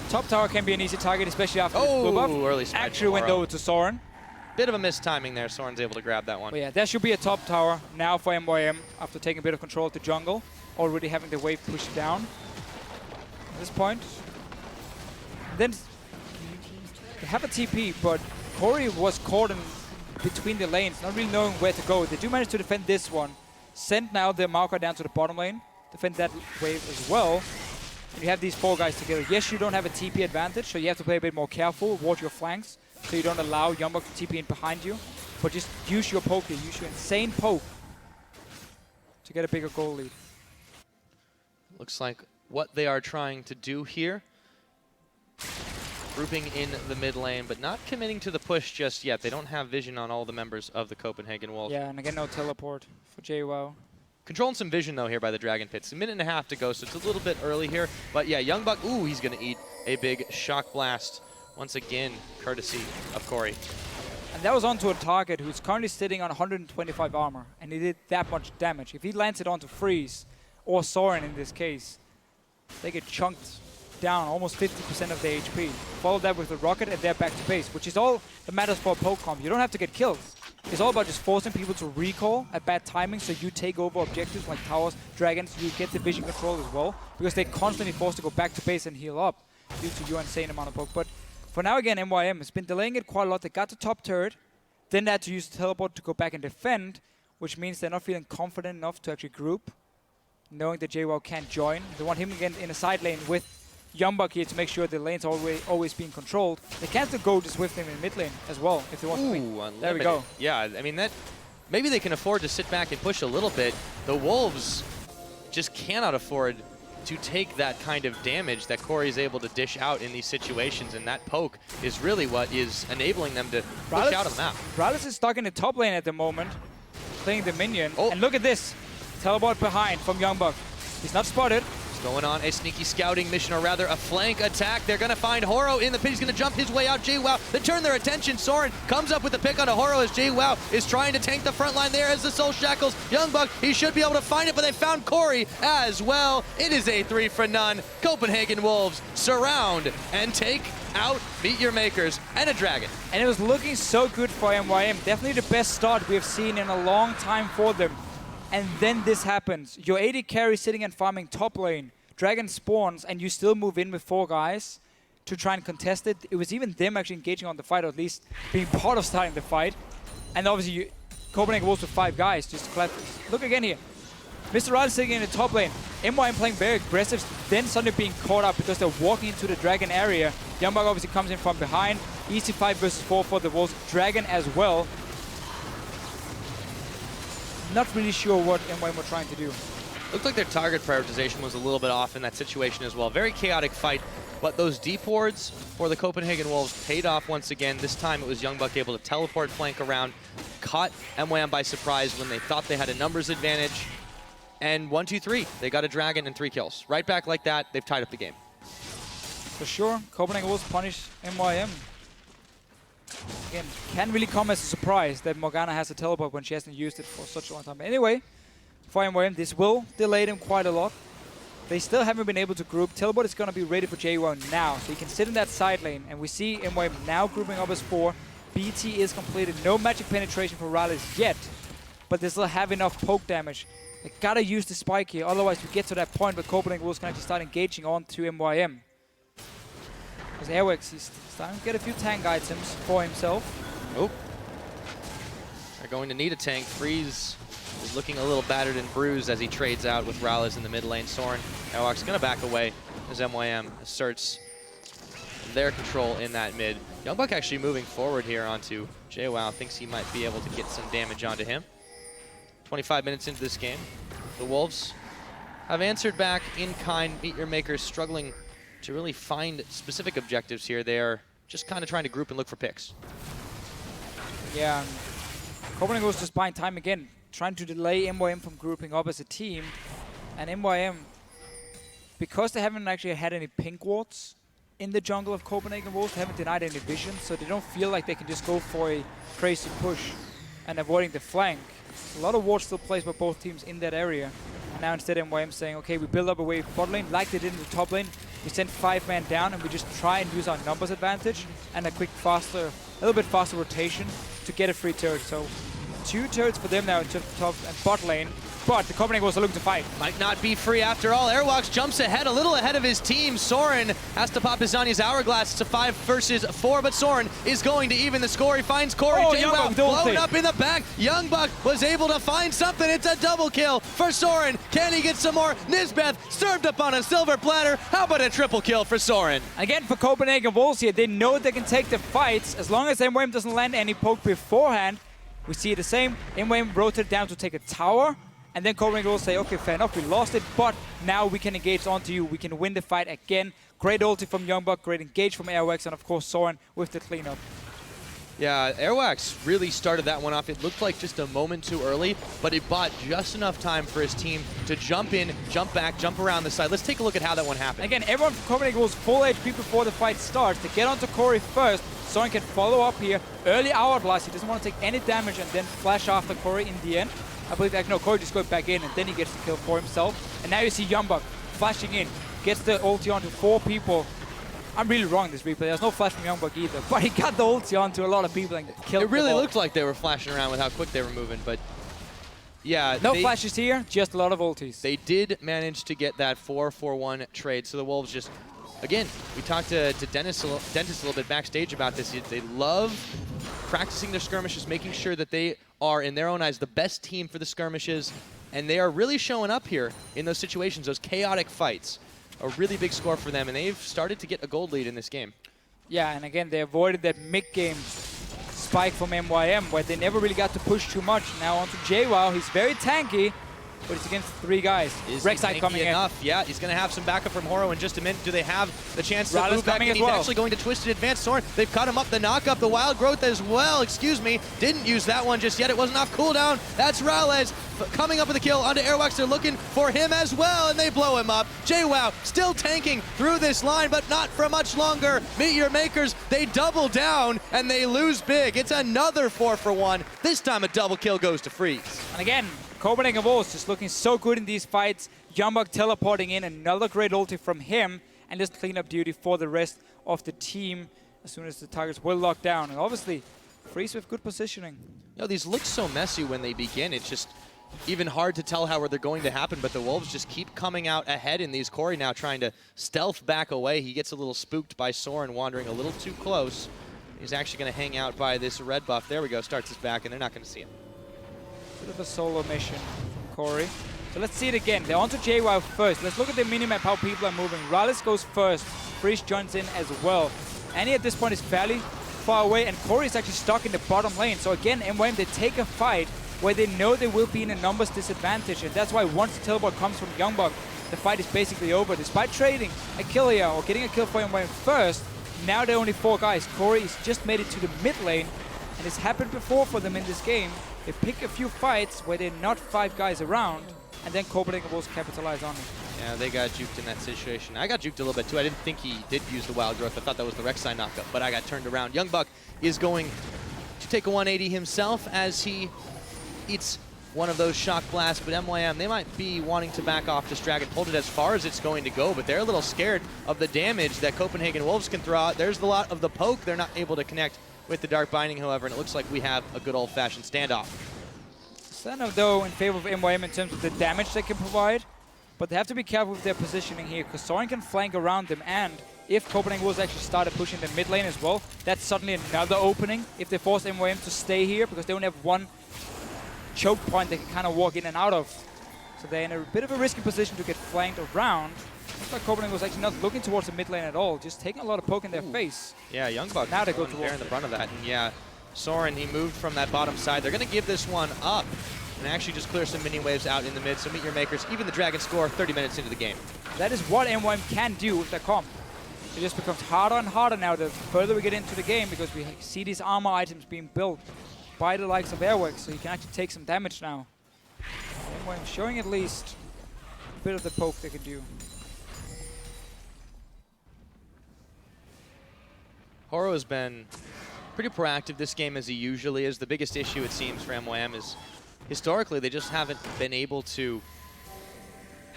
Top tower can be an easy target, especially after this blue buff. Early smite. Actually went over to Soren. Bit of a missed timing there. Soren's able to grab that one. But yeah, there should be a top tower now for MYM after taking a bit of control of the jungle. Already having the wave pushed down at this point. Then they have a TP, but Corey was caught in between the lanes, not really knowing where to go. They do manage to defend this one. Send now the Maokai down to the bottom lane. Defend that wave as well. And you have these 4 guys together. Yes, you don't have a TP advantage, so you have to play a bit more careful, watch your flanks, so you don't allow Youngbuck to TP in behind you. But just use your poke here, use your insane poke to get a bigger goal lead. Looks like what they are trying to do here. Grouping in the mid lane, but not committing to the push just yet. They don't have vision on all the members of the Copenhagen Wolves. Yeah, and again, no teleport for JWoww. Controlling some vision, though, here by the Dragon Pits. A minute and a half to go, so it's a little bit early here. But yeah, Youngbuck, ooh, he's going to eat a big Shock Blast. Once again, courtesy of Corey. And that was onto a target who's currently sitting on 125 armor, and he did that much damage. If he lands it onto Freeze, or Soren in this case, they get chunked down almost 50% of their HP. Follow that with the rocket and they're back to base, which is all that matters for a poke comp. You don't have to get kills. It's all about just forcing people to recall at bad timing, so you take over objectives like towers, dragons, you get the vision control as well, because they're constantly forced to go back to base and heal up due to your insane amount of poke. But for now, again, MYM has been delaying it quite a lot. They got the top turret, then they had to use the teleport to go back and defend, which means they're not feeling confident enough to actually group, knowing that JWoww can't join. They want him again in a side lane with Youngbuck here to make sure the lane's always being controlled. They can still go just with him in mid lane as well if they want to win. There we go. Yeah, I mean, that maybe they can afford to sit back and push a little bit. The Wolves just cannot afford to take that kind of damage that Corey is able to dish out in these situations, and that poke is really what is enabling them to push out of the map. Rallis is stuck in the top lane at the moment, playing the minion. Oh. And look at this. Teleport behind from Youngbuck. He's not spotted. Going on a sneaky scouting mission, or rather a flank attack. They're going to find Horo in the pit. He's going to jump his way out. JWoww, they turn their attention. Soren comes up with the pick on a Horo as JWoww is trying to tank the front line there as the Soul Shackles. Youngbuck, he should be able to find it, but they found Corey as well. It is a 3 for none. Copenhagen Wolves surround and take out MeetYourMakers and a dragon. And it was looking so good for MYM. Definitely the best start we've seen in a long time for them. And then this happens. Your AD carry sitting and farming top lane. Dragon spawns, and you still move in with 4 guys to try and contest it. It was even them actually engaging on the fight, or at least being part of starting the fight. And obviously, Copenhagen Wolves with 5 guys just to collect this. Look again here. Mr. Riot sitting in the top lane. MYM playing very aggressive, then suddenly being caught up because they're walking into the dragon area. Youngbuck obviously comes in from behind, Easy 5 versus 4 for the Wolves. Dragon as well. Not really sure what MYM were trying to do. Looked like their target prioritization was a little bit off in that situation as well. Very chaotic fight, but those deep wards for the Copenhagen Wolves paid off once again. This time it was Youngbuck able to teleport flank around, caught MYM by surprise when they thought they had a numbers advantage. And 1, 2, 3, they got a Dragon and 3 kills. Right back like that, they've tied up the game. For sure, Copenhagen Wolves punish MYM. Again, can't really come as a surprise that Morgana has a teleport when she hasn't used it for such a long time. Anyway, for MYM, this will delay them quite a lot. They still haven't been able to group. Teleport is going to be ready for JWoww now, so he can sit in that side lane. And we see MYM now grouping up as 4. BT is completed. No magic penetration for Riot yet, but they still have enough poke damage. They gotta use the spike here, otherwise we get to that point where Copenhagen Wolves can actually start engaging on to MYM. Because Airwax, he's starting to get a few tank items for himself. Oh. They're going to need a tank. Freeze is looking a little battered and bruised as he trades out with Rallis in the mid lane. Soren, Airwax going to back away as MYM asserts their control in that mid. Youngbuck actually moving forward here onto JWoww. Thinks he might be able to get some damage onto him. 25 minutes into this game. The Wolves have answered back in kind. MeetYourMakers struggling to really find specific objectives here. They are just kind of trying to group and look for picks. Yeah, Copenhagen Wolves just buying time again, trying to delay MYM from grouping up as a team. And MYM, because they haven't actually had any pink wards in the jungle of Copenhagen Wolves, they haven't denied any vision, so they don't feel like they can just go for a crazy push and avoiding the flank. A lot of wards still placed by both teams in that area. And now instead MYM saying, okay, we build up a wave bot lane like they did in the top lane. We send 5 man down and we just try and use our numbers advantage and a little bit faster rotation to get a free turret. So 2 turrets for them now in top and bot lane. But the Copenhagen Wolves are looking to fight. Might not be free after all. Airwax jumps ahead, a little ahead of his team. Soren has to pop his Zanya's Hourglass. It's a 5 versus 4, but Soren is going to even the score. He finds Corey. JWoww blown up in the back. Youngbuck was able to find something. It's a double kill for Soren. Can he get some more? Nisbeth served up on a silver platter. How about a triple kill for Soren? Again, for Copenhagen Wolves here, they know they can take the fights as long as MYM doesn't land any poke beforehand. We see the same. MYM rotated down to take a tower. And then Copenhagen will say, okay, fair enough, we lost it, but now we can engage onto you. We can win the fight again. Great ulti from Youngbuck, great engage from Airwax, and of course Soren with the cleanup. Yeah, Airwax really started that one off. It looked like just a moment too early, but it bought just enough time for his team to jump in, jump back, jump around the side. Let's take a look at how that one happened. Again, everyone from Copenhagen was full HP before the fight starts. They get onto Corey first. Soren can follow up here. Early Hourglass, he doesn't want to take any damage and then flash after Corey in the end. I believe that, no, Corey just goes back in and then he gets the kill for himself. And now you see Youngbuck flashing in, gets the ulti onto 4 people. I'm really wrong in this replay. There's no flash from Youngbuck either, but he got the ulti onto a lot of people and killed them. It really looked like they were flashing around with how quick they were moving, but yeah. No flashes here, just a lot of ultis. They did manage to get that 4-4-1 trade, so the Wolves just, again, we talked to Dennis a little bit backstage about this. They love practicing their skirmishes, making sure that they are, in their own eyes, the best team for the skirmishes, and they are really showing up here in those situations, those chaotic fights. A really big score for them, and they've started to get a gold lead in this game. Yeah, and again, they avoided that mid-game spike from MYM, where they never really got to push too much. Now onto JWoww, he's very tanky, but it's against 3 guys. Rek'Sai coming in. Yeah, he's going to have some backup from Horo in just a minute. Do they have the chance to move back in? He's actually going to Twisted Advance Soren. They've cut him up. The knock-up, the Wild Growth as well. Excuse me. Didn't use that one just yet. It wasn't off cooldown. That's Ralez coming up with a kill onto Airwax. They're looking for him as well, and they blow him up. JWoww still tanking through this line, but not for much longer. MeetYourMakers, they double down, and they lose big. It's another 4-for-1. This time a double kill goes to Freeze. And again, Copenhagen Wolves just looking so good in these fights. Youngbuck teleporting in, another great ulti from him, and just cleanup duty for the rest of the team as soon as the targets will lock down. And obviously, Freeze with good positioning. You know, these look so messy when they begin. It's just even hard to tell how they're going to happen, but the Wolves just keep coming out ahead in these. Corey now trying to stealth back away. He gets a little spooked by Soren wandering a little too close. He's actually going to hang out by this red buff. There we go, starts his back, and they're not going to see him. Bit of a solo mission from Corey. So let's see it again. They're on to JWoww first. Let's look at the minimap, how people are moving. Rallis goes first. Freeze joins in as well. Annie at this point is fairly far away, and Corey is actually stuck in the bottom lane. So again, MYM, they take a fight where they know they will be in a numbers disadvantage, and that's why once the teleport comes from Youngbuck, the fight is basically over. Despite trading a kill here, or getting a kill for MYM first, now there are only 4 guys. Corey has just made it to the mid lane, and it's happened before for them in this game. They pick a few fights where they're not 5 guys around, and then Copenhagen Wolves capitalize on it. Yeah, they got juked in that situation. I got juked a little bit too. I didn't think he did use the Wild Growth. I thought that was the Rek'Sai knockup, but I got turned around. Youngbuck is going to take a 180 himself as he eats one of those shock blasts, but MYM, they might be wanting to back off this Dragon, hold it as far as it's going to go, but they're a little scared of the damage that Copenhagen Wolves can throw out. There's a lot of the poke. They're not able to connect with the Dark Binding, however, and it looks like we have a good old-fashioned standoff. Standoff, though, in favor of MYM in terms of the damage they can provide, but they have to be careful with their positioning here, because Soren can flank around them, and if Copenhagen Wolves actually started pushing the mid lane as well, that's suddenly another opening if they force MYM to stay here, because they only have one choke point they can kind of walk in and out of. So they're in a bit of a risky position to get flanked around. Looks like Copenhagen was actually not looking towards the mid lane at all, just taking a lot of poke in their face. Yeah, Youngbuck now they go towards bearing the brunt of that, and yeah, Soren, he moved from that bottom side. They're going to give this one up and actually just clear some mini waves out in the mid. So MeetYourMakers, even the Dragon score 30 minutes into the game. That is what MYM can do with their comp. It just becomes harder and harder now the further we get into the game, because we see these armor items being built by the likes of Airworks, so you can actually take some damage now. MYM showing at least a bit of the poke they can do. Horo has been pretty proactive this game, as he usually is. The biggest issue, it seems, for MYM is historically they just haven't been able to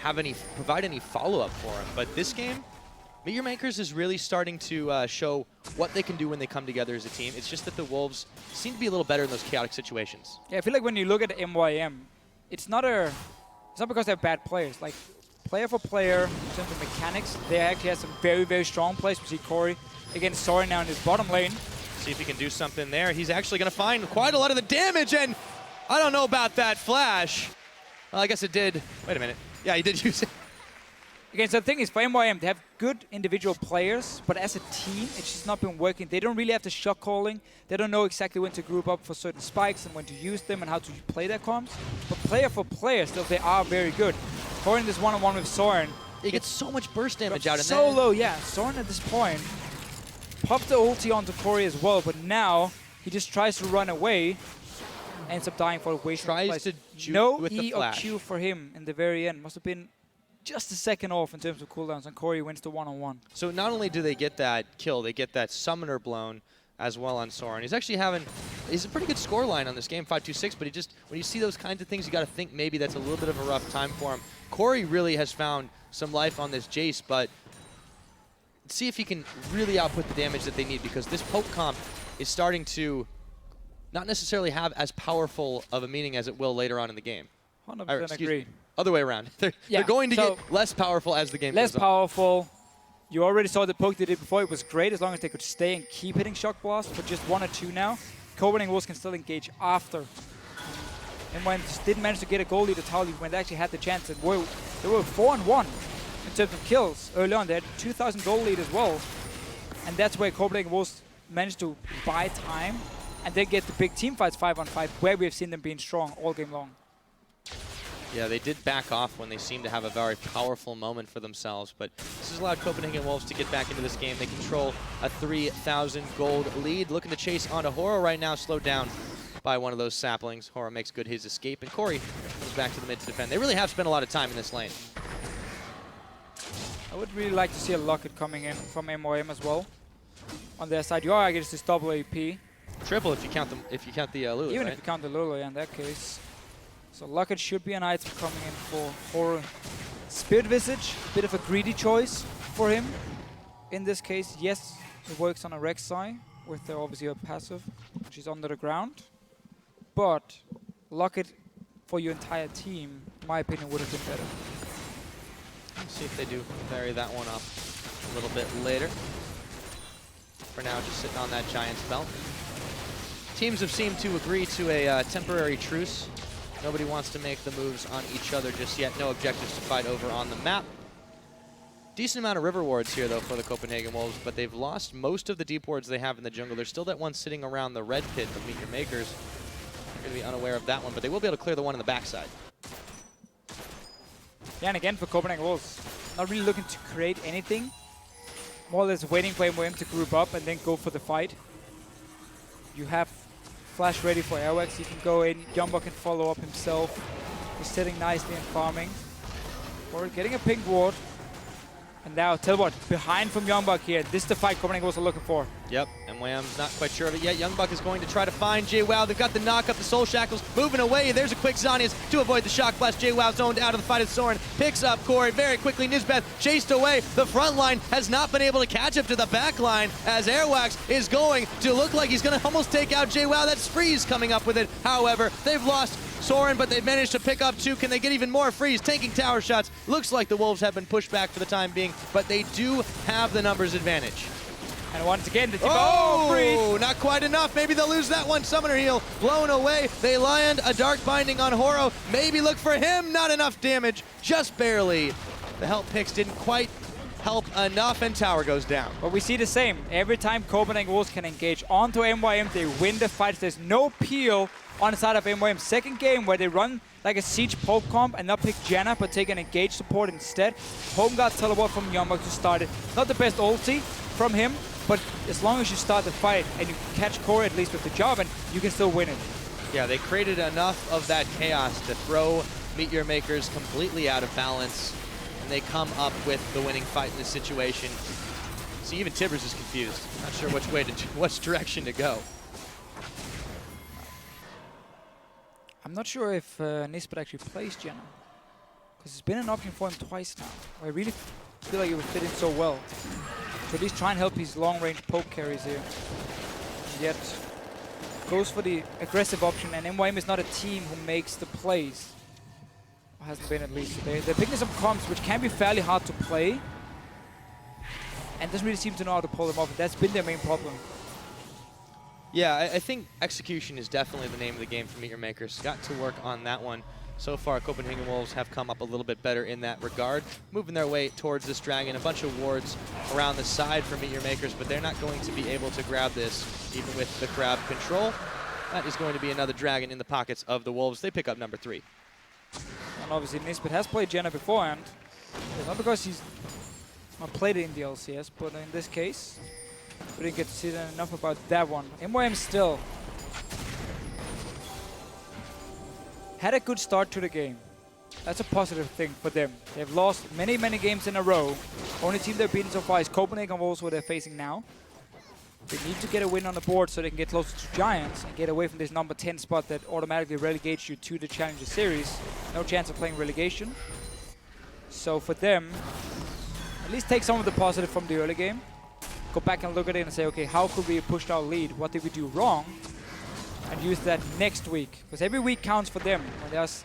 provide any follow-up for him. But this game, MeetYourMakers is really starting to show what they can do when they come together as a team. It's just that the Wolves seem to be a little better in those chaotic situations. Yeah, I feel like when you look at MYM, it's not because they're bad players. Like, player for player, in terms of mechanics, they actually have some very, very strong plays. We see Corey against Soren now in his bottom lane. See if he can do something there. He's actually going to find quite a lot of the damage, and I don't know about that flash. Well, I guess it did. Wait a minute. Yeah, he did use it. Again, so the thing is, for MYM, they have good individual players, but as a team, it's just not been working. They don't really have the shot calling. They don't know exactly when to group up for certain spikes and when to use them and how to play their comps. But player for player, still, they are very good. Corey in this one-on-one with Soren. He gets so much burst damage out of that. So low, yeah. Soren at this point popped the ulti onto Corey as well, but now he just tries to run away, ends up dying for a waste. Tries to juke no with the E or flash. Q for him in the very end. Must have been just a second off in terms of cooldowns, and Corey wins the one-on-one. So not only do they get that kill, they get that summoner blown as well on Soren. He's actually he's a pretty good score line on this game, 5-2-6, but when you see those kinds of things, you got to think maybe that's a little bit of a rough time for him. Corey really has found some life on this Jace, but see if he can really output the damage that they need, because this poke comp is starting to not necessarily have as powerful of a meaning as it will later on in the game. 100% agree. Other way around. They're going to get less powerful as the game goes on. Less powerful. You already saw the poke they did before. It was great as long as they could stay and keep hitting shock blasts for just 1 or 2 now. Copenhagen Wolves can still engage after. And when just didn't manage to get a goal lead at Tali when they actually had the chance, and they were 4-1 in terms of kills early on. They had 2,000 goal lead as well. And that's where Copenhagen Wolves managed to buy time and then get the big team fights 5-on-5, where we have seen them being strong all game long. Yeah, they did back off when they seemed to have a very powerful moment for themselves, but this has allowed Copenhagen Wolves to get back into this game. They control a 3,000 gold lead, looking to chase onto Horo right now, slowed down by one of those saplings. Horo makes good his escape, and Corey comes back to the mid to defend. They really have spent a lot of time in this lane. I would really like to see a Locket coming in from MYM as well. On their side, you are against this double AP. Triple if you count the Lulu, Even right? if you count the Lulu, yeah, in that case. So Locket should be an item coming in for Horo. Spirit Visage, a bit of a greedy choice for him. In this case, yes, it works on a Rek'Sai with obviously a passive, which is under the ground. But Locket for your entire team, in my opinion, would have been better. Let's see if they do vary that one up a little bit later. For now, just sitting on that Giant's belt. Teams have seemed to agree to a temporary truce. Nobody wants to make the moves on each other just yet. No objectives to fight over on the map. Decent amount of river wards here, though, for the Copenhagen Wolves, but they've lost most of the deep wards they have in the jungle. There's still that one sitting around the red pit of MeetYourMakers. They're going to be unaware of that one, but they will be able to clear the one on the backside. Yeah, and again for Copenhagen Wolves, not really looking to create anything. More or less waiting for MYM to group up and then go for the fight. You have Flash ready for Airwax. He can go in. Jumbo can follow up himself. He's sitting nicely and farming. Or getting a pink ward. And now, tell you what, behind from Youngbuck here. This is the fight Copenhagen Wolves are looking for. Yep, MYM's not quite sure of it yet. Youngbuck is going to try to find JWoww. They've got the knock up, the Soul Shackles moving away. There's a quick Zhonya's to avoid the Shock Blast. JWoww zoned out of the fight as Soren picks up Corey very quickly. Nisbeth chased away. The front line has not been able to catch up to the back line as Airwax is going to look like he's going to almost take out JWoww. That's Freeze coming up with it. However, they've lost Soren, but they've managed to pick up 2. Can they get even more? Freeze taking tower shots. Looks like the Wolves have been pushed back for the time being, but they do have the numbers advantage. And once again, the team. Freeze! Not quite enough. Maybe they'll lose that one. Summoner heal blown away. They land a dark binding on Horo. Maybe look for him. Not enough damage. Just barely. The help picks didn't quite help enough, and tower goes down. But we see the same. Every time Copenhagen Wolves can engage onto MYM, they win the fights. There's no peel on the side of MYM. Second game where they run like a siege poke comp and not pick Janna, but take an engage support instead. Home guard teleport from Youngbuck to start it. Not the best ulti from him, but as long as you start the fight and you catch Corey at least with the job, and you can still win it. Yeah, they created enough of that chaos to throw MeetYourMakers completely out of balance, and they come up with the winning fight in this situation. See, even Tibbers is confused. Not sure which direction to go. I'm not sure if Nisbet actually plays Janna, because it's been an option for him twice now. I really feel like it would fit in so well. So at least try and help his long-range poke carries here. And yet, goes for the aggressive option, and MYM is not a team who makes the plays. Or hasn't been, at least today. They're picking some comps which can be fairly hard to play, and doesn't really seem to know how to pull them off. And that's been their main problem. Yeah, I think execution is definitely the name of the game for MeetYourMakers. Got to work on that one. So far, Copenhagen Wolves have come up a little bit better in that regard, moving their way towards this dragon. A bunch of wards around the side for MeetYourMakers, but they're not going to be able to grab this, even with the grab control. That is going to be another dragon in the pockets of the Wolves. They pick up number 3. And obviously, Nisbet has played Janna beforehand. It's not because he's not played it in the LCS, but in this case, we didn't get to see enough about that one. MYM still had a good start to the game. That's a positive thing for them. They've lost many, many games in a row. Only team they've beaten so far is Copenhagen Wolves, who they're facing now. They need to get a win on the board so they can get closer to Giants and get away from this number 10 spot that automatically relegates you to the Challenger Series. No chance of playing relegation. So for them, at least take some of the positive from the early game. Go back and look at it and say, okay, how could we have pushed our lead? What did we do wrong? And use that next week. Because every week counts for them. It's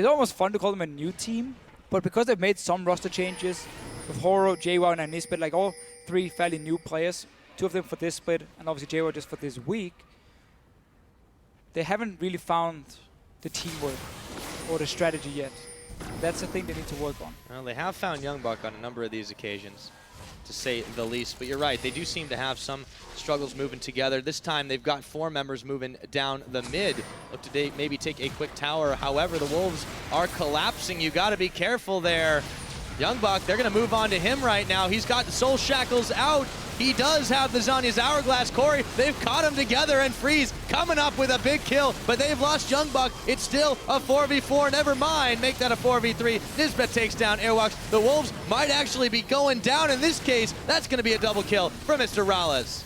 almost fun to call them a new team. But because they've made some roster changes with Horo, JWoww, and Nisbet, like all 3 fairly new players, 2 of them for this split, and obviously JWoww just for this week, they haven't really found the teamwork or the strategy yet. That's the thing they need to work on. Well, they have found Youngbuck on a number of these occasions, to say the least. But you're right, they do seem to have some struggles moving together. This time they've got 4 members moving down the mid. Look to maybe take a quick tower. However, the Wolves are collapsing. You got to be careful there. Youngbuck, they're going to move on to him right now. He's got the Soul Shackles out. He does have the Zhonya's Hourglass. Corey, they've caught him together, and Freeze coming up with a big kill, but they've lost Youngbuck. It's still a 4v4. Never mind, make that a 4v3. Nisbet takes down Airwalks. The Wolves might actually be going down in this case. That's going to be a double kill for Mr. Rales.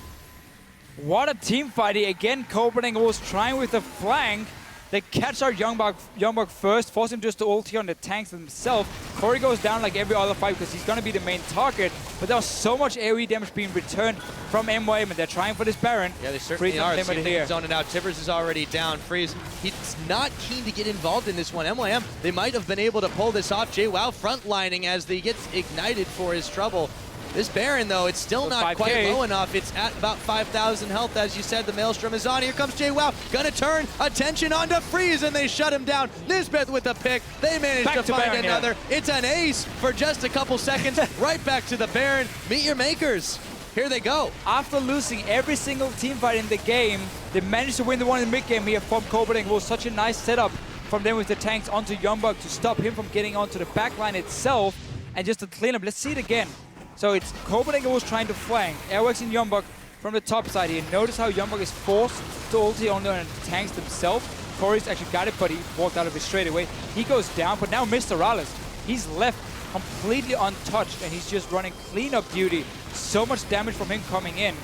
What a team fighting. Again, Copenhagen was trying with the flank. They catch our Youngbuck first, force him just to ulti on the tanks himself. Corey goes down like every other fight because he's going to be the main target. But there was so much AoE damage being returned from MYM, and they're trying for this Baron. Yeah, they certainly are. See if they can zone it out. Tibbers is already down. Freeze, he's not keen to get involved in this one. MYM, they might have been able to pull this off. JWoww frontlining as he gets ignited for his trouble. This Baron, though, it's still not 5K. quite low enough. It's at about 5,000 health, as you said. The Maelstrom is on. Here comes JWoww. Gonna turn attention onto Freeze, and they shut him down. Nisbeth with the pick. They managed to find Baron, another. yeah. It's an ace for just a couple seconds. Right back to the Baron. Meet your makers. Here they go. After losing every single team fight in the game, they managed to win the one in the mid game here from Copenhagen. It was such a nice setup from them with the tanks onto Youngbuck to stop him from getting onto the backline itself and just to clean up. Let's see it again. So it's Copenhagen was trying to flank. Airworks and Youngbuck from the top side here. Notice how Youngbuck is forced to ulti on the tanks themselves. Corey's actually got it, but he walked out of it straight away. He goes down, but now Mr. Rallis, he's left completely untouched, and he's just running cleanup duty. So much damage from him coming in,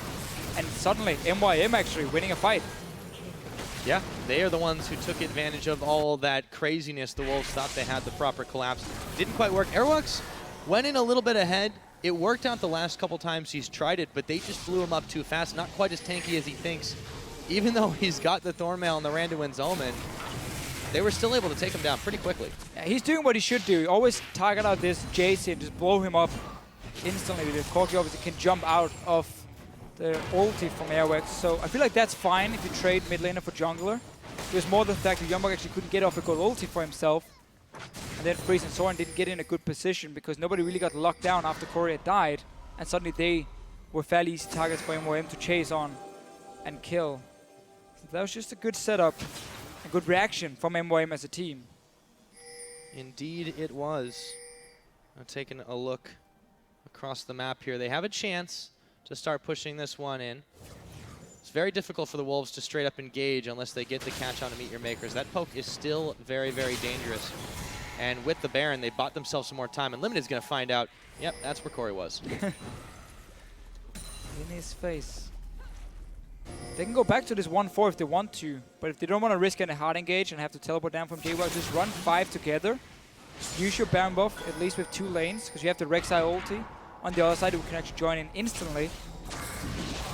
and suddenly MYM actually winning a fight. Yeah, they are the ones who took advantage of all that craziness. The Wolves thought they had the proper collapse. Didn't quite work. Airworks went in a little bit ahead. It worked out the last couple times he's tried it, but they just blew him up too fast. Not quite as tanky as he thinks. Even though he's got the Thornmail and the Randuin's Omen, they were still able to take him down pretty quickly. Yeah, he's doing what he should do. Always target out this Jace and just blow him up instantly. The Corki obviously can jump out of the ulti from Airworks, so I feel like that's fine if you trade mid laner for jungler. It was more the fact that Youngbuck actually couldn't get off a good ulti for himself, and then Freeze and Soren didn't get in a good position because nobody really got locked down after Corey had died, and suddenly they were fairly easy targets for MYM to chase on and kill. So that was just a good setup, a good reaction from MYM as a team. Indeed it was. Now taking a look across the map here, they have a chance to start pushing this one in. It's very difficult for the Wolves to straight up engage unless they get the catch on to Meet Your Makers. That poke is still very, very dangerous. And with the Baron, they bought themselves some more time, and Limited's going to find out, yep, that's where Corey was. In his face. They can go back to this 1-4 if they want to, but if they don't want to risk any hard engage and have to teleport down from JWoww, just run 5 together. Use your Baron buff, at least with 2 lanes, because you have the Rek'Sai ulti on the other side who can actually join in instantly.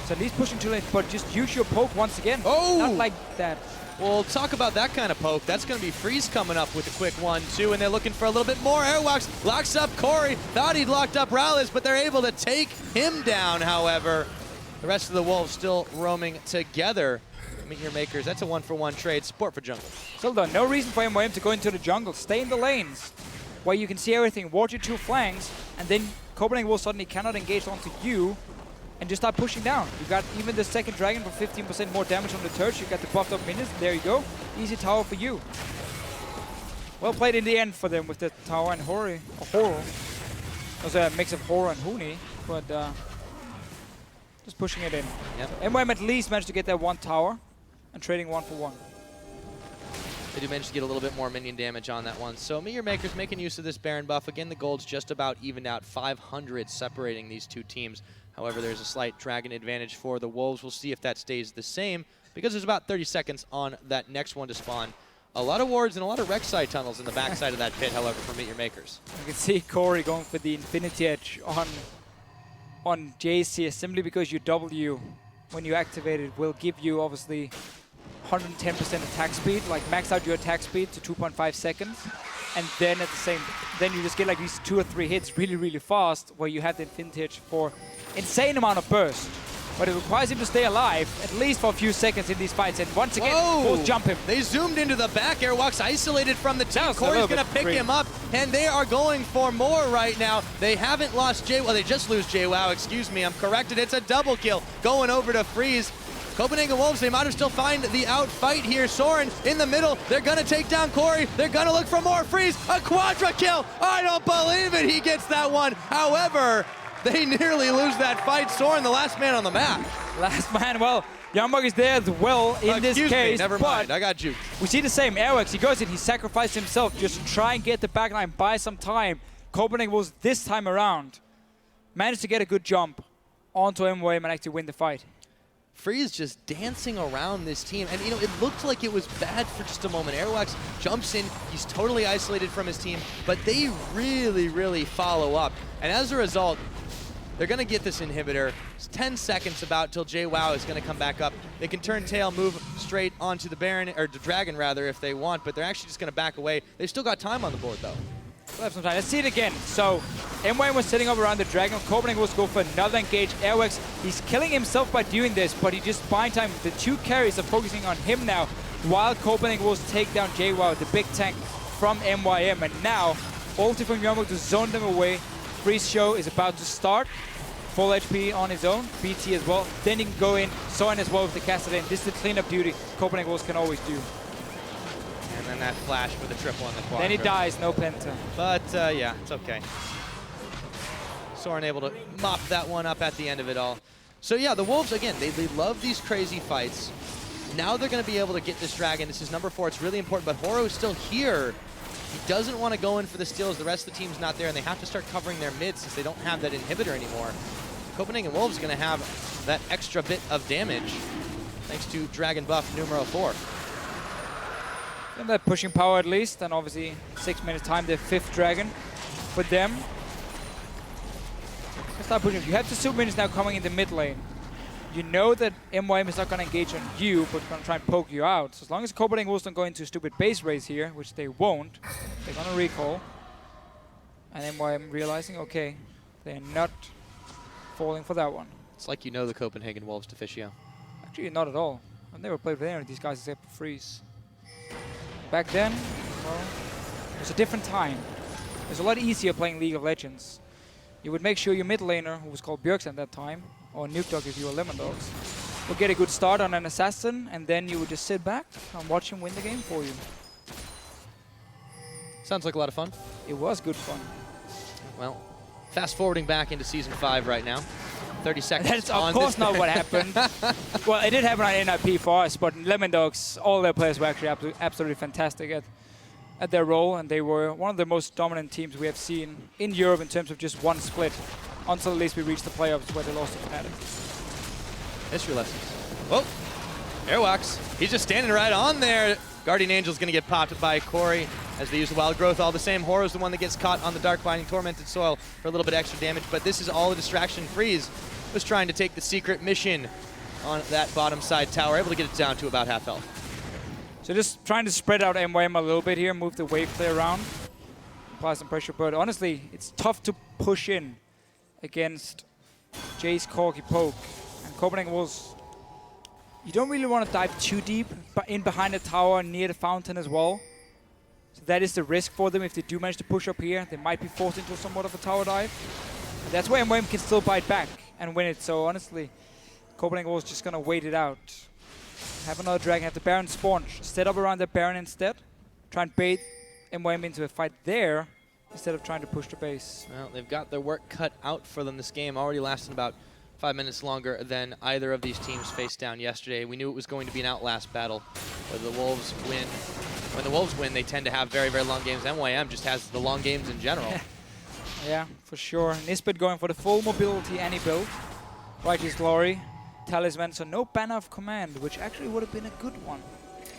So at least pushing 2 lanes, but just use your poke once again. Oh! Not like that. Well, talk about that kind of poke. That's going to be Freeze coming up with a quick 1-2, and they're looking for a little bit more. Airwalks locks up Corey. Thought he'd locked up Rallis, but they're able to take him down, however. The rest of the Wolves still roaming together. Meet Your Makers, that's a 1-for-1 trade. Support for jungle. Still done. No reason for MYM to go into the jungle. Stay in the lanes where you can see everything. Watch your 2 flanks, and then Copenhagen will suddenly cannot engage onto you and just start pushing down. You got even the second dragon for 15% more damage on the turret. You got the buffed up minions. There you go. Easy tower for you. Well played in the end for them with the tower and Hori. Or Horo. It was a mix of Horo and Huni, but just pushing it in. Yep. So MYM at least managed to get that 1 tower and trading 1-for-1. They do manage to get a little bit more minion damage on that one. So Meet Your Makers making use of this Baron buff. Again, the gold's just about evened out, 500 separating these 2 teams. However, there's a slight dragon advantage for the Wolves. We'll see if that stays the same because there's about 30 seconds on that next one to spawn. A lot of wards and a lot of Rek'Sai tunnels in the backside of that pit, however, for Meet Your Makers. You can see Corey going for the Infinity Edge on Jace here, simply because your W, when you activate it, will give you obviously 110% attack speed, like max out your attack speed to 2.5 seconds. And then at the same, then you just get like these 2 or 3 hits really, really fast, where you have the Infinity Edge for insane amount of burst. But it requires him to stay alive, at least for a few seconds in these fights. And once again, we'll jump him. They zoomed into the back. Airwalks isolated from the team. Corey's going to pick him up, and they are going for more right now. They haven't lost Well, they just lose JWoww, excuse me. I'm corrected. It's a double kill going over to Freeze. Copenhagen Wolves, they might have still find the out fight here. Soren in the middle. They're going to take down Corey. They're going to look for more. Freeze, a quadra kill. I don't believe it. He gets that one. However, they nearly lose that fight. Soren, the last man on the map. Last man, well, Youngbuck is there as well in this case. Never mind, I got you. We see the same. Airworks, he goes in, he sacrificed himself just to try and get the backline, buy some time. Copenhagen was this time around managed to get a good jump onto MYM and actually win the fight. Freeze just dancing around this team. And, you know, it looked like it was bad for just a moment. Airwax jumps in. He's totally isolated from his team. But they really, really follow up. And as a result, they're going to get this inhibitor. It's 10 seconds about till JWoww is going to come back up. They can turn tail, move straight onto the Baron, or the Dragon, rather, if they want. But they're actually just going to back away. They've still got time on the board, though. We'll have some time. Let's see it again. So MYM was setting up around the Dragon. Copenhagen was go for another engage. Airwax, he's killing himself by doing this, but he just buying time. The two carries are focusing on him now, while Copenhagen will take down JWoww, the big tank from MYM. And now, ulti from Youngbuck to zone them away. Freeze show is about to start. Full HP on his own, BT as well. Then he can go in, Soren as well with the Cassidy. This is the cleanup duty Copenhagen Wolves can always do. And then that flash with the triple on the quad. Then he dies, no penta. But yeah, it's okay. Soren able to mop that one up at the end of it all. So yeah, the Wolves, again, they love these crazy fights. Now they're going to be able to get this dragon. This is number 4. It's really important, but Horo is still here. He doesn't want to go in for the steals. The rest of the team's not there, and they have to start covering their mid since they don't have that inhibitor anymore. Copenhagen Wolves going to have that extra bit of damage thanks to Dragon buff numero 4. And that pushing power at least, and obviously 6 minutes time, the 5th Dragon for them. Let's start pushing. You have the super minions now coming in the mid lane. You know that MYM is not going to engage on you, but going to try and poke you out. So as long as Copenhagen Wolves don't go into a stupid base race here, which they won't, they're going to recall. And MYM realizing, okay, they're not falling for that one. It's like you know the Copenhagen Wolves, Deficio. Actually, not at all. I've never played with any of these guys except for Freeze. Back then, well, it was a different time. It was a lot easier playing League of Legends. You would make sure your mid laner, who was called Bjergsen at that time, or Nuke Dog if you were Lemon Dogs, would get a good start on an assassin, and then you would just sit back and watch him win the game for you. Sounds like a lot of fun. It was good fun. Well, fast forwarding back into Season 5 right now. 30 seconds. That's of course not what happened. Well, it did happen on NIP for us, but Lemon Dogs, all their players were actually absolutely fantastic at their role, and they were one of the most dominant teams we have seen in Europe in terms of just one split, until at least we reached the playoffs where they lost to Fnatic. History lessons. Oh, Airwax. He's just standing right on there. Guardian Angel's going to get popped by Corey as they use the Wild Growth all the same. Horo's the one that gets caught on the Dark Binding Tormented Soil for a little bit extra damage, but this is all a distraction. Freeze was trying to take the secret mission on that bottom side tower, able to get it down to about half health. So just trying to spread out MYM a little bit here, move the wave play around, apply some pressure, but honestly, it's tough to push in against Jay's Corky Poke. And Copenhagen Wolves, you don't really want to dive too deep, but in behind the tower, near the fountain as well. So that is the risk for them. If they do manage to push up here, they might be forced into somewhat of a tower dive. And that's where MYM can still bite back and win it. So honestly, Copenhagen Wolves just going to wait it out. Have another dragon, have the Baron spawn, set up around the Baron instead. Try and bait MYM into a fight there instead of trying to push the base. Well, they've got their work cut out for them. This game already lasted about 5 minutes longer than either of these teams faced down yesterday. We knew it was going to be an outlast battle. Whether the Wolves win. When the Wolves win, they tend to have very, very long games. MYM just has the long games in general. Yeah, for sure. Nisbet going for the full mobility any build. Righteous Glory, Talisman, so no Banner of Command, which actually would have been a good one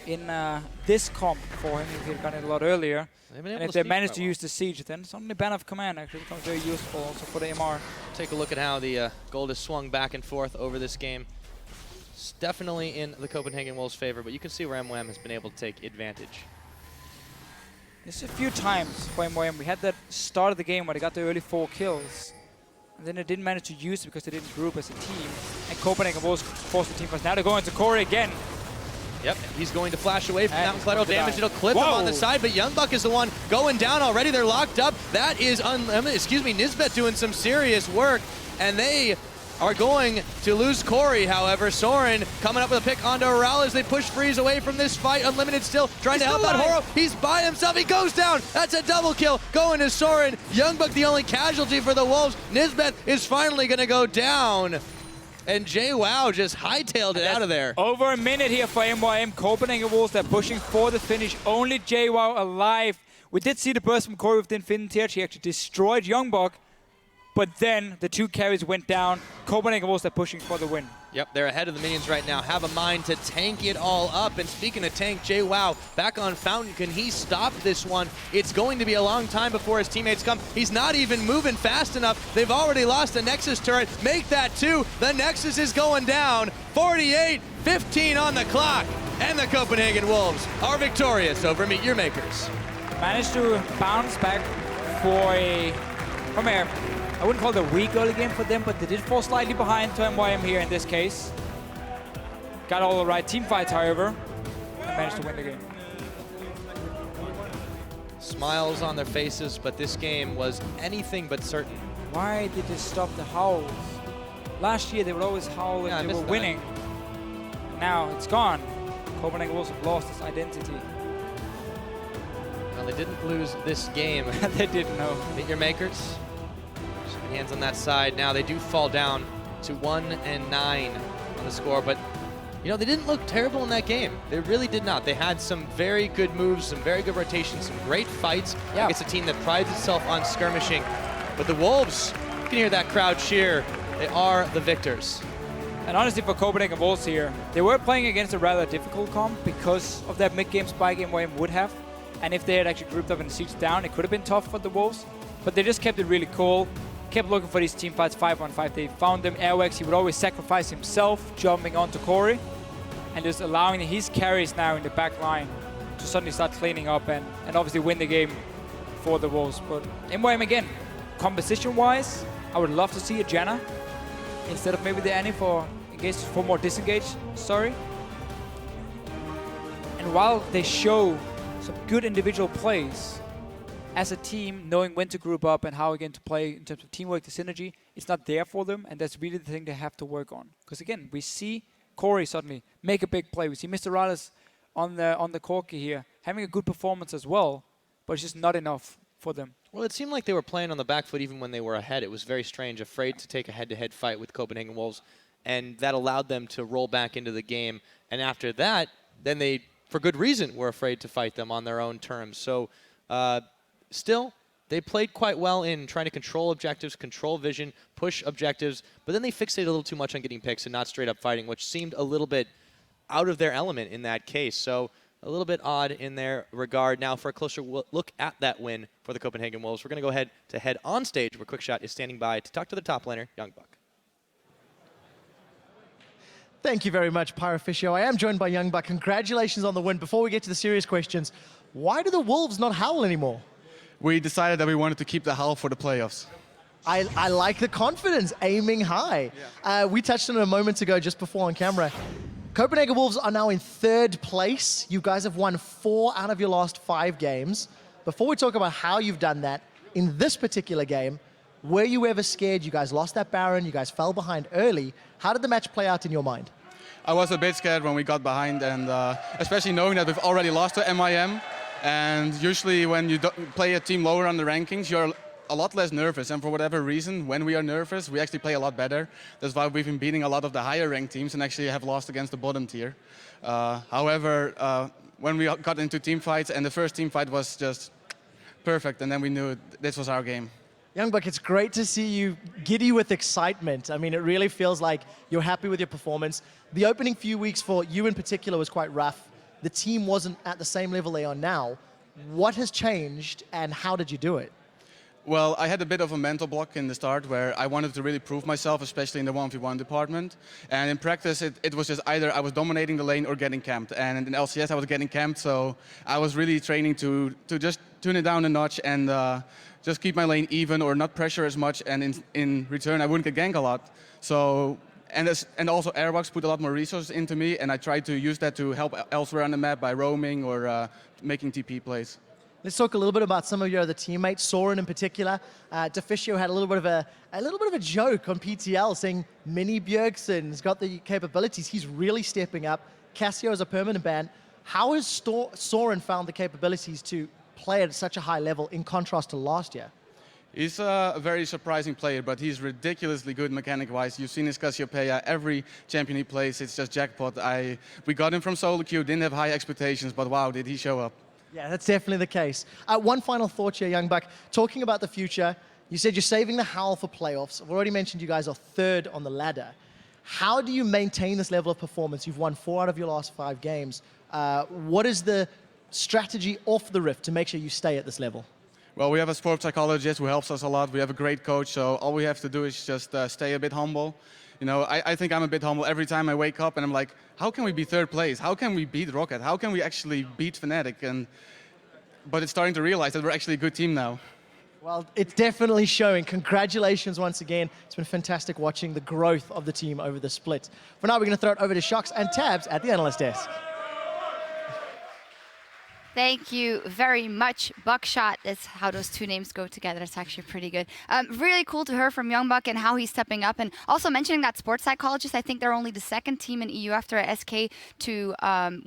in this comp for him if he had gotten it a lot earlier. And if they managed to use the Siege, then suddenly Banner of Command actually becomes very useful also for the MR. Take a look at how the gold has swung back and forth over this game. It's definitely in the Copenhagen Wolves' favor, but you can see where MYM has been able to take advantage. There's a few times for MYM. We had that start of the game where they got the early 4 kills. And then they didn't manage to use it because they didn't group as a team. And Copenhagen Wolves forced the team first. Now they're going to Corey again. Yep, he's going to flash away from that collateral damage. die. It'll clip him on the side, but Youngbuck is the one going down already. They're locked up. That is Nisbet doing some serious work, and they are going to lose Corey, however. Soren coming up with a pick onto Oral as they push Freeze away from this fight. Unlimited still trying to help out Horo. He's by himself. He goes down. That's a double kill going to Soren. Youngbuck the only casualty for the Wolves. Nisbet is finally going to go down. And JWoww just hightailed it out of there. Over a minute here for MYM. Copenhagen Wolves, they're pushing for the finish. Only JWoww alive. We did see the burst from Corey with the Infinity Edge. He actually destroyed Youngbuck. But then the 2 carries went down. Copenhagen Wolves are pushing for the win. Yep, they're ahead of the minions right now. Have a mind to tank it all up. And speaking of tank, JWoww back on Fountain. Can he stop this one? It's going to be a long time before his teammates come. He's not even moving fast enough. They've already lost the Nexus turret. Make that 2. The Nexus is going down. 48-15 on the clock. And the Copenhagen Wolves are victorious over MeetYourMakers. Managed to bounce back for a from a, I wouldn't call it a weak early game for them, but they did fall slightly behind to MYM here in this case. Got all the right team fights, however, and managed to win the game. Smiles on their faces, but this game was anything but certain. Why did they stop the howls? Last year they would always howl if they were winning. Now it's gone. Copenhagen Wolves have lost its identity. Well, they didn't lose this game. They didn't know. MeetYourMakers, hands on that side. Now they do fall down to 1-9 on the score, but you know, they didn't look terrible in that game. They really did not. They had some very good moves, some very good rotations, some great fights against a team that prides itself on skirmishing. But the Wolves, you can hear that crowd cheer. They are the victors. And honestly, for Copenhagen Wolves here, they were playing against a rather difficult comp because of that mid-game spike MYM would have. And if they had actually grouped up and sieged down, it could have been tough for the Wolves. But they just kept it really cool. Kept looking for these team fights 5-on-5. They found them. Airwax, he would always sacrifice himself, jumping onto Corey, and just allowing his carries now in the back line to suddenly start cleaning up and obviously win the game for the Wolves. But MYM again, composition-wise, I would love to see a Janna instead of maybe the Annie for more disengaged, sorry. And while they show some good individual plays, as a team, knowing when to group up and how again to play in terms of teamwork, the synergy, it's not there for them, and that's really the thing they have to work on. Because again, we see Corey suddenly make a big play. We see Mr. Rales on the corky here having a good performance as well, but it's just not enough for them. Well, it seemed like they were playing on the back foot even when they were ahead. It was very strange, afraid to take a head-to-head fight with Copenhagen Wolves, and that allowed them to roll back into the game. And after that, then they, for good reason, were afraid to fight them on their own terms. So still, they played quite well in trying to control objectives, control vision, push objectives, but then they fixated a little too much on getting picks and not straight up fighting, which seemed a little bit out of their element in that case. So a little bit odd in their regard. Now for a closer look at that win for the Copenhagen Wolves, we're going to go ahead to head on stage where Quickshot is standing by to talk to the top laner, Youngbuck. Thank you very much, Pyroficio. I am joined by Youngbuck. Congratulations on the win. Before we get to the serious questions, why do the Wolves not howl anymore? We decided that we wanted to keep the howl for the playoffs. I like the confidence, aiming high. Yeah. We touched on it a moment ago just before on camera. Copenhagen Wolves are now in 3rd place. You guys have won 4 out of your last 5 games. Before we talk about how you've done that, in this particular game, were you ever scared? You guys lost that Baron, you guys fell behind early. How did the match play out in your mind? I was a bit scared when we got behind, and especially knowing that we've already lost to MYM. And usually when you play a team lower on the rankings, you're a lot less nervous. And for whatever reason, when we are nervous, we actually play a lot better. That's why we've been beating a lot of the higher ranked teams and actually have lost against the bottom tier. However, when we got into team fights, and the first team fight was just perfect, and then we knew this was our game. Youngbuck, it's great to see you giddy with excitement. I mean, it really feels like you're happy with your performance. The opening few weeks for you in particular was quite rough. The team wasn't at the same level they are now. What has changed and how did you do it? Well, I had a bit of a mental block in the start where I wanted to really prove myself, especially in the 1v1 department. And in practice, it was just either I was dominating the lane or getting camped. And in LCS, I was getting camped, so I was really training to just tune it down a notch and just keep my lane even or not pressure as much. And in return, I wouldn't get gank a lot. So, and also Airbox put a lot more resources into me, and I tried to use that to help elsewhere on the map by roaming or making TP plays. Let's talk a little bit about some of your other teammates. Soren in particular. Deficio had a little bit of a joke on PTL, saying Mini Bjergsen's got the capabilities. He's really stepping up. Cassio is a permanent ban. How has Soren found the capabilities to play at such a high level in contrast to last year? He's a very surprising player, but he's ridiculously good mechanic-wise. You've seen his Cassiopeia. Every champion he plays, it's just jackpot. We got him from solo queue, didn't have high expectations, but wow, did he show up. Yeah, that's definitely the case. One final thought here, Youngbuck. Talking about the future, you said you're saving the howl for playoffs. I've already mentioned you guys are 3rd on the ladder. How do you maintain this level of performance? You've won 4 out of your last 5 games. What is the strategy off the Rift to make sure you stay at this level? Well, we have a sports psychologist who helps us a lot. We have a great coach, so all we have to do is just stay a bit humble. You know, I think I'm a bit humble every time I wake up and I'm like, how can we be 3rd place? How can we beat Rocket? How can we actually beat Fnatic? But it's starting to realize that we're actually a good team now. Well, it's definitely showing. Congratulations once again. It's been fantastic watching the growth of the team over the split. For now, we're going to throw it over to Shocks and Tabs at the analyst desk. Thank you very much. Buckshot is how those two names go together. It's actually pretty good. Really cool to hear from Youngbuck and how he's stepping up. And also mentioning that sports psychologist, I think they're only the second team in EU after SK to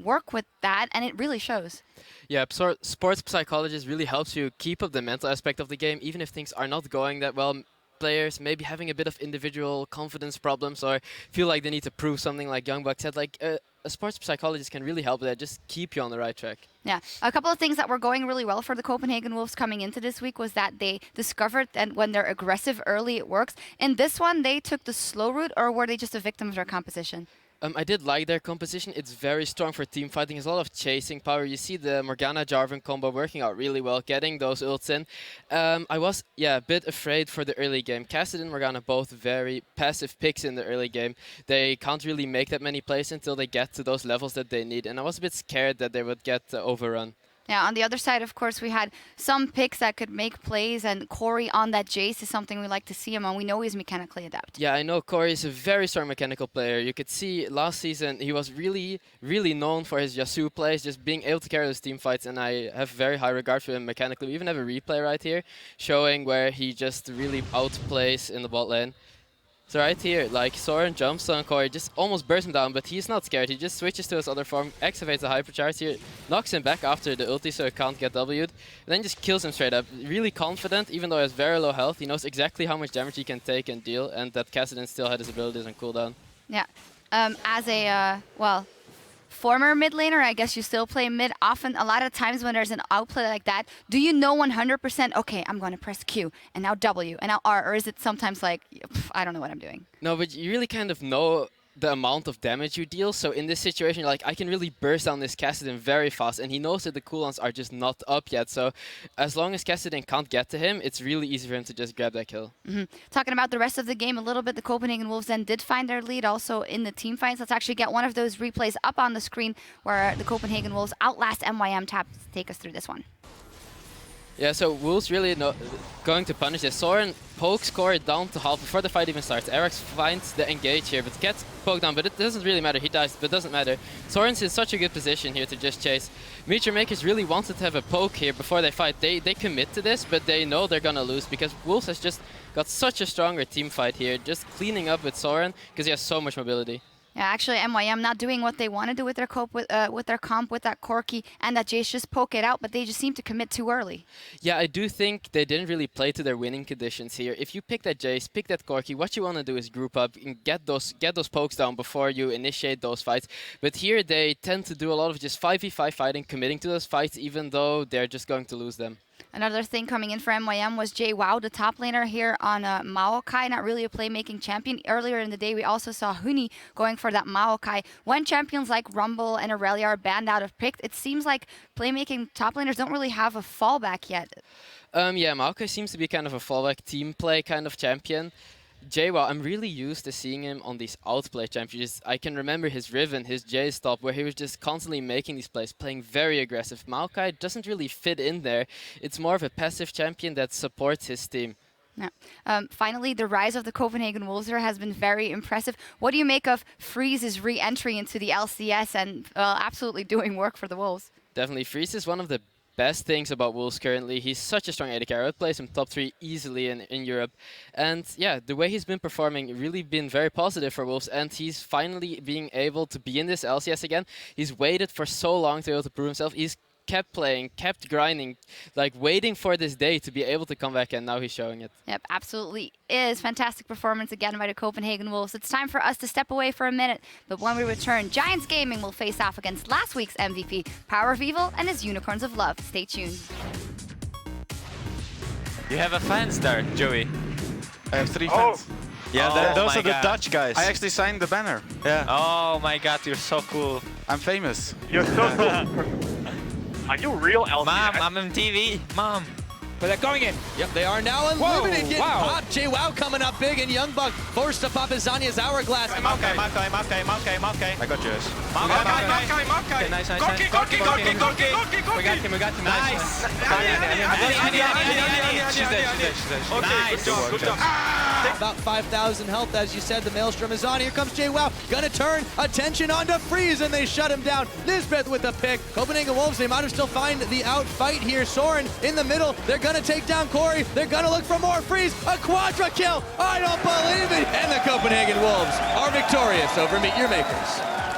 work with that, and it really shows. Yeah, sports psychologist really helps you keep up the mental aspect of the game, even if things are not going that well. Players maybe having a bit of individual confidence problems or feel like they need to prove something, like Youngbuck said. Like a sports psychologist can really help with that, just keep you on the right track. Yeah, a couple of things that were going really well for the Copenhagen Wolves coming into this week was that they discovered that when they're aggressive early, it works. In this one, they took the slow route, or were they just a victim of their composition? I did like their composition. It's very strong for team fighting. There's a lot of chasing power. You see the Morgana-Jarvan combo working out really well, getting those ults in. I was, a bit afraid for the early game. Cassidy and Morgana both very passive picks in the early game. They can't really make that many plays until they get to those levels that they need. And I was a bit scared that they would get overrun. Yeah, on the other side, of course, we had some picks that could make plays, and Corey on that Jace is something we like to see him on. We know he's mechanically adept. Yeah, I know Corey is a very strong mechanical player. You could see last season he was really, really known for his Yasuo plays, just being able to carry those team fights, and I have very high regard for him mechanically. We even have a replay right here showing where he just really outplays in the bot lane. So right here, like Soren jumps on Corey, just almost bursts him down, but he's not scared. He just switches to his other form, activates the hypercharge here, knocks him back after the ulti so he can't get W'd, and then just kills him straight up. Really confident, even though he has very low health. He knows exactly how much damage he can take and deal, and that Kassadin still had his abilities on cooldown. Yeah, as a, former mid laner, I guess you still play mid often. A lot of times when there's an outplay like that, do you know 100%, okay, I'm going to press Q, and now W, and now R, or is it sometimes like, I don't know what I'm doing? No, but you really kind of know the amount of damage you deal. So in this situation, you're like, I can really burst down this Kassadin very fast, and he knows that the cooldowns are just not up yet. So as long as Kassadin can't get to him, it's really easy for him to just grab that kill. Talking about the rest of the game a little bit, the Copenhagen Wolves then did find their lead also in the team fights. Let's actually get one of those replays up on the screen where the Copenhagen Wolves outlast MYM. Take us through this one. Yeah, so Wolves really going to punish this. Soren pokes Corey down to half before the fight even starts. Erax finds the engage here, but gets poked down, but it doesn't really matter. He dies, but it doesn't matter. Soren's in such a good position here to just chase. MeetYourMakers really wanted to have a poke here before they fight. They commit to this, but they know they're gonna lose because Wolves has just got such a stronger team fight here, just cleaning up with Soren because he has so much mobility. Yeah, actually, MYM not doing what they want to do with their comp, with that Corki and that Jace, just poke it out, but they just seem to commit too early. Yeah, I do think they didn't really play to their winning conditions here. If you pick that Jace, pick that Corki, what you want to do is group up and get those pokes down before you initiate those fights. But here they tend to do a lot of just 5v5 fighting, committing to those fights, even though they're just going to lose them. Another thing coming in for MYM was JWoww, the top laner here on Maokai, not really a playmaking champion. Earlier in the day, we also saw Huni going for that Maokai. When champions like Rumble and Aurelia are banned out of pick, it seems like playmaking top laners don't really have a fallback yet. Yeah, Maokai seems to be kind of a fallback team play kind of champion. JWoww, I'm really used to seeing him on these outplay champions. I can remember his Riven, his J-stop, where he was just constantly making these plays, playing very aggressive. Maokai doesn't really fit in there. It's more of a passive champion that supports his team. Yeah. Finally, the rise of the Copenhagen Wolves here has been very impressive. What do you make of Freeze's re-entry into the LCS and absolutely doing work for the Wolves? Definitely, Freeze is one of the best things about Wolves currently. He's such a strong AD carry. I would place him top 3 easily in Europe. And yeah, the way he's been performing really been very positive for Wolves, and he's finally being able to be in this LCS again. He's waited for so long to be able to prove himself. He's kept playing, kept grinding, like waiting for this day to be able to come back, and now he's showing it. Yep, absolutely is. Fantastic performance again by the Copenhagen Wolves. It's time for us to step away for a minute, but when we return, Giants Gaming will face off against last week's MVP, Power of Evil, and his Unicorns of Love. Stay tuned. You have a fan star, Joey. I have 3 fans. Yeah, those my are the God. Dutch guys. I actually signed the banner. Yeah. Oh my God, you're so cool. I'm famous. You're so cool. Are you real LCS? Mom, I'm on TV. Mom. But they're going in. Yep, they are now Whoa, unlimited getting wow. popped. JWoww coming up big, and Youngbuck forced to pop his Zanya's Hourglass. Okay. I got yours. Okay, nice. We got him. Nice. She's dead. Nice. Good job. About 5,000 health, as you said. The Maelstrom is on. Here comes JWoww. Gonna turn attention onto Freeze, and they shut him down. Nisbeth with the pick. Copenhagen Wolves, they might have still find the outfight here. Soren in the middle. They're gonna take down Corey. They're gonna look for more Freeze. A quadra kill. I don't believe it. And the Copenhagen Wolves are victorious over MeetYourMakers.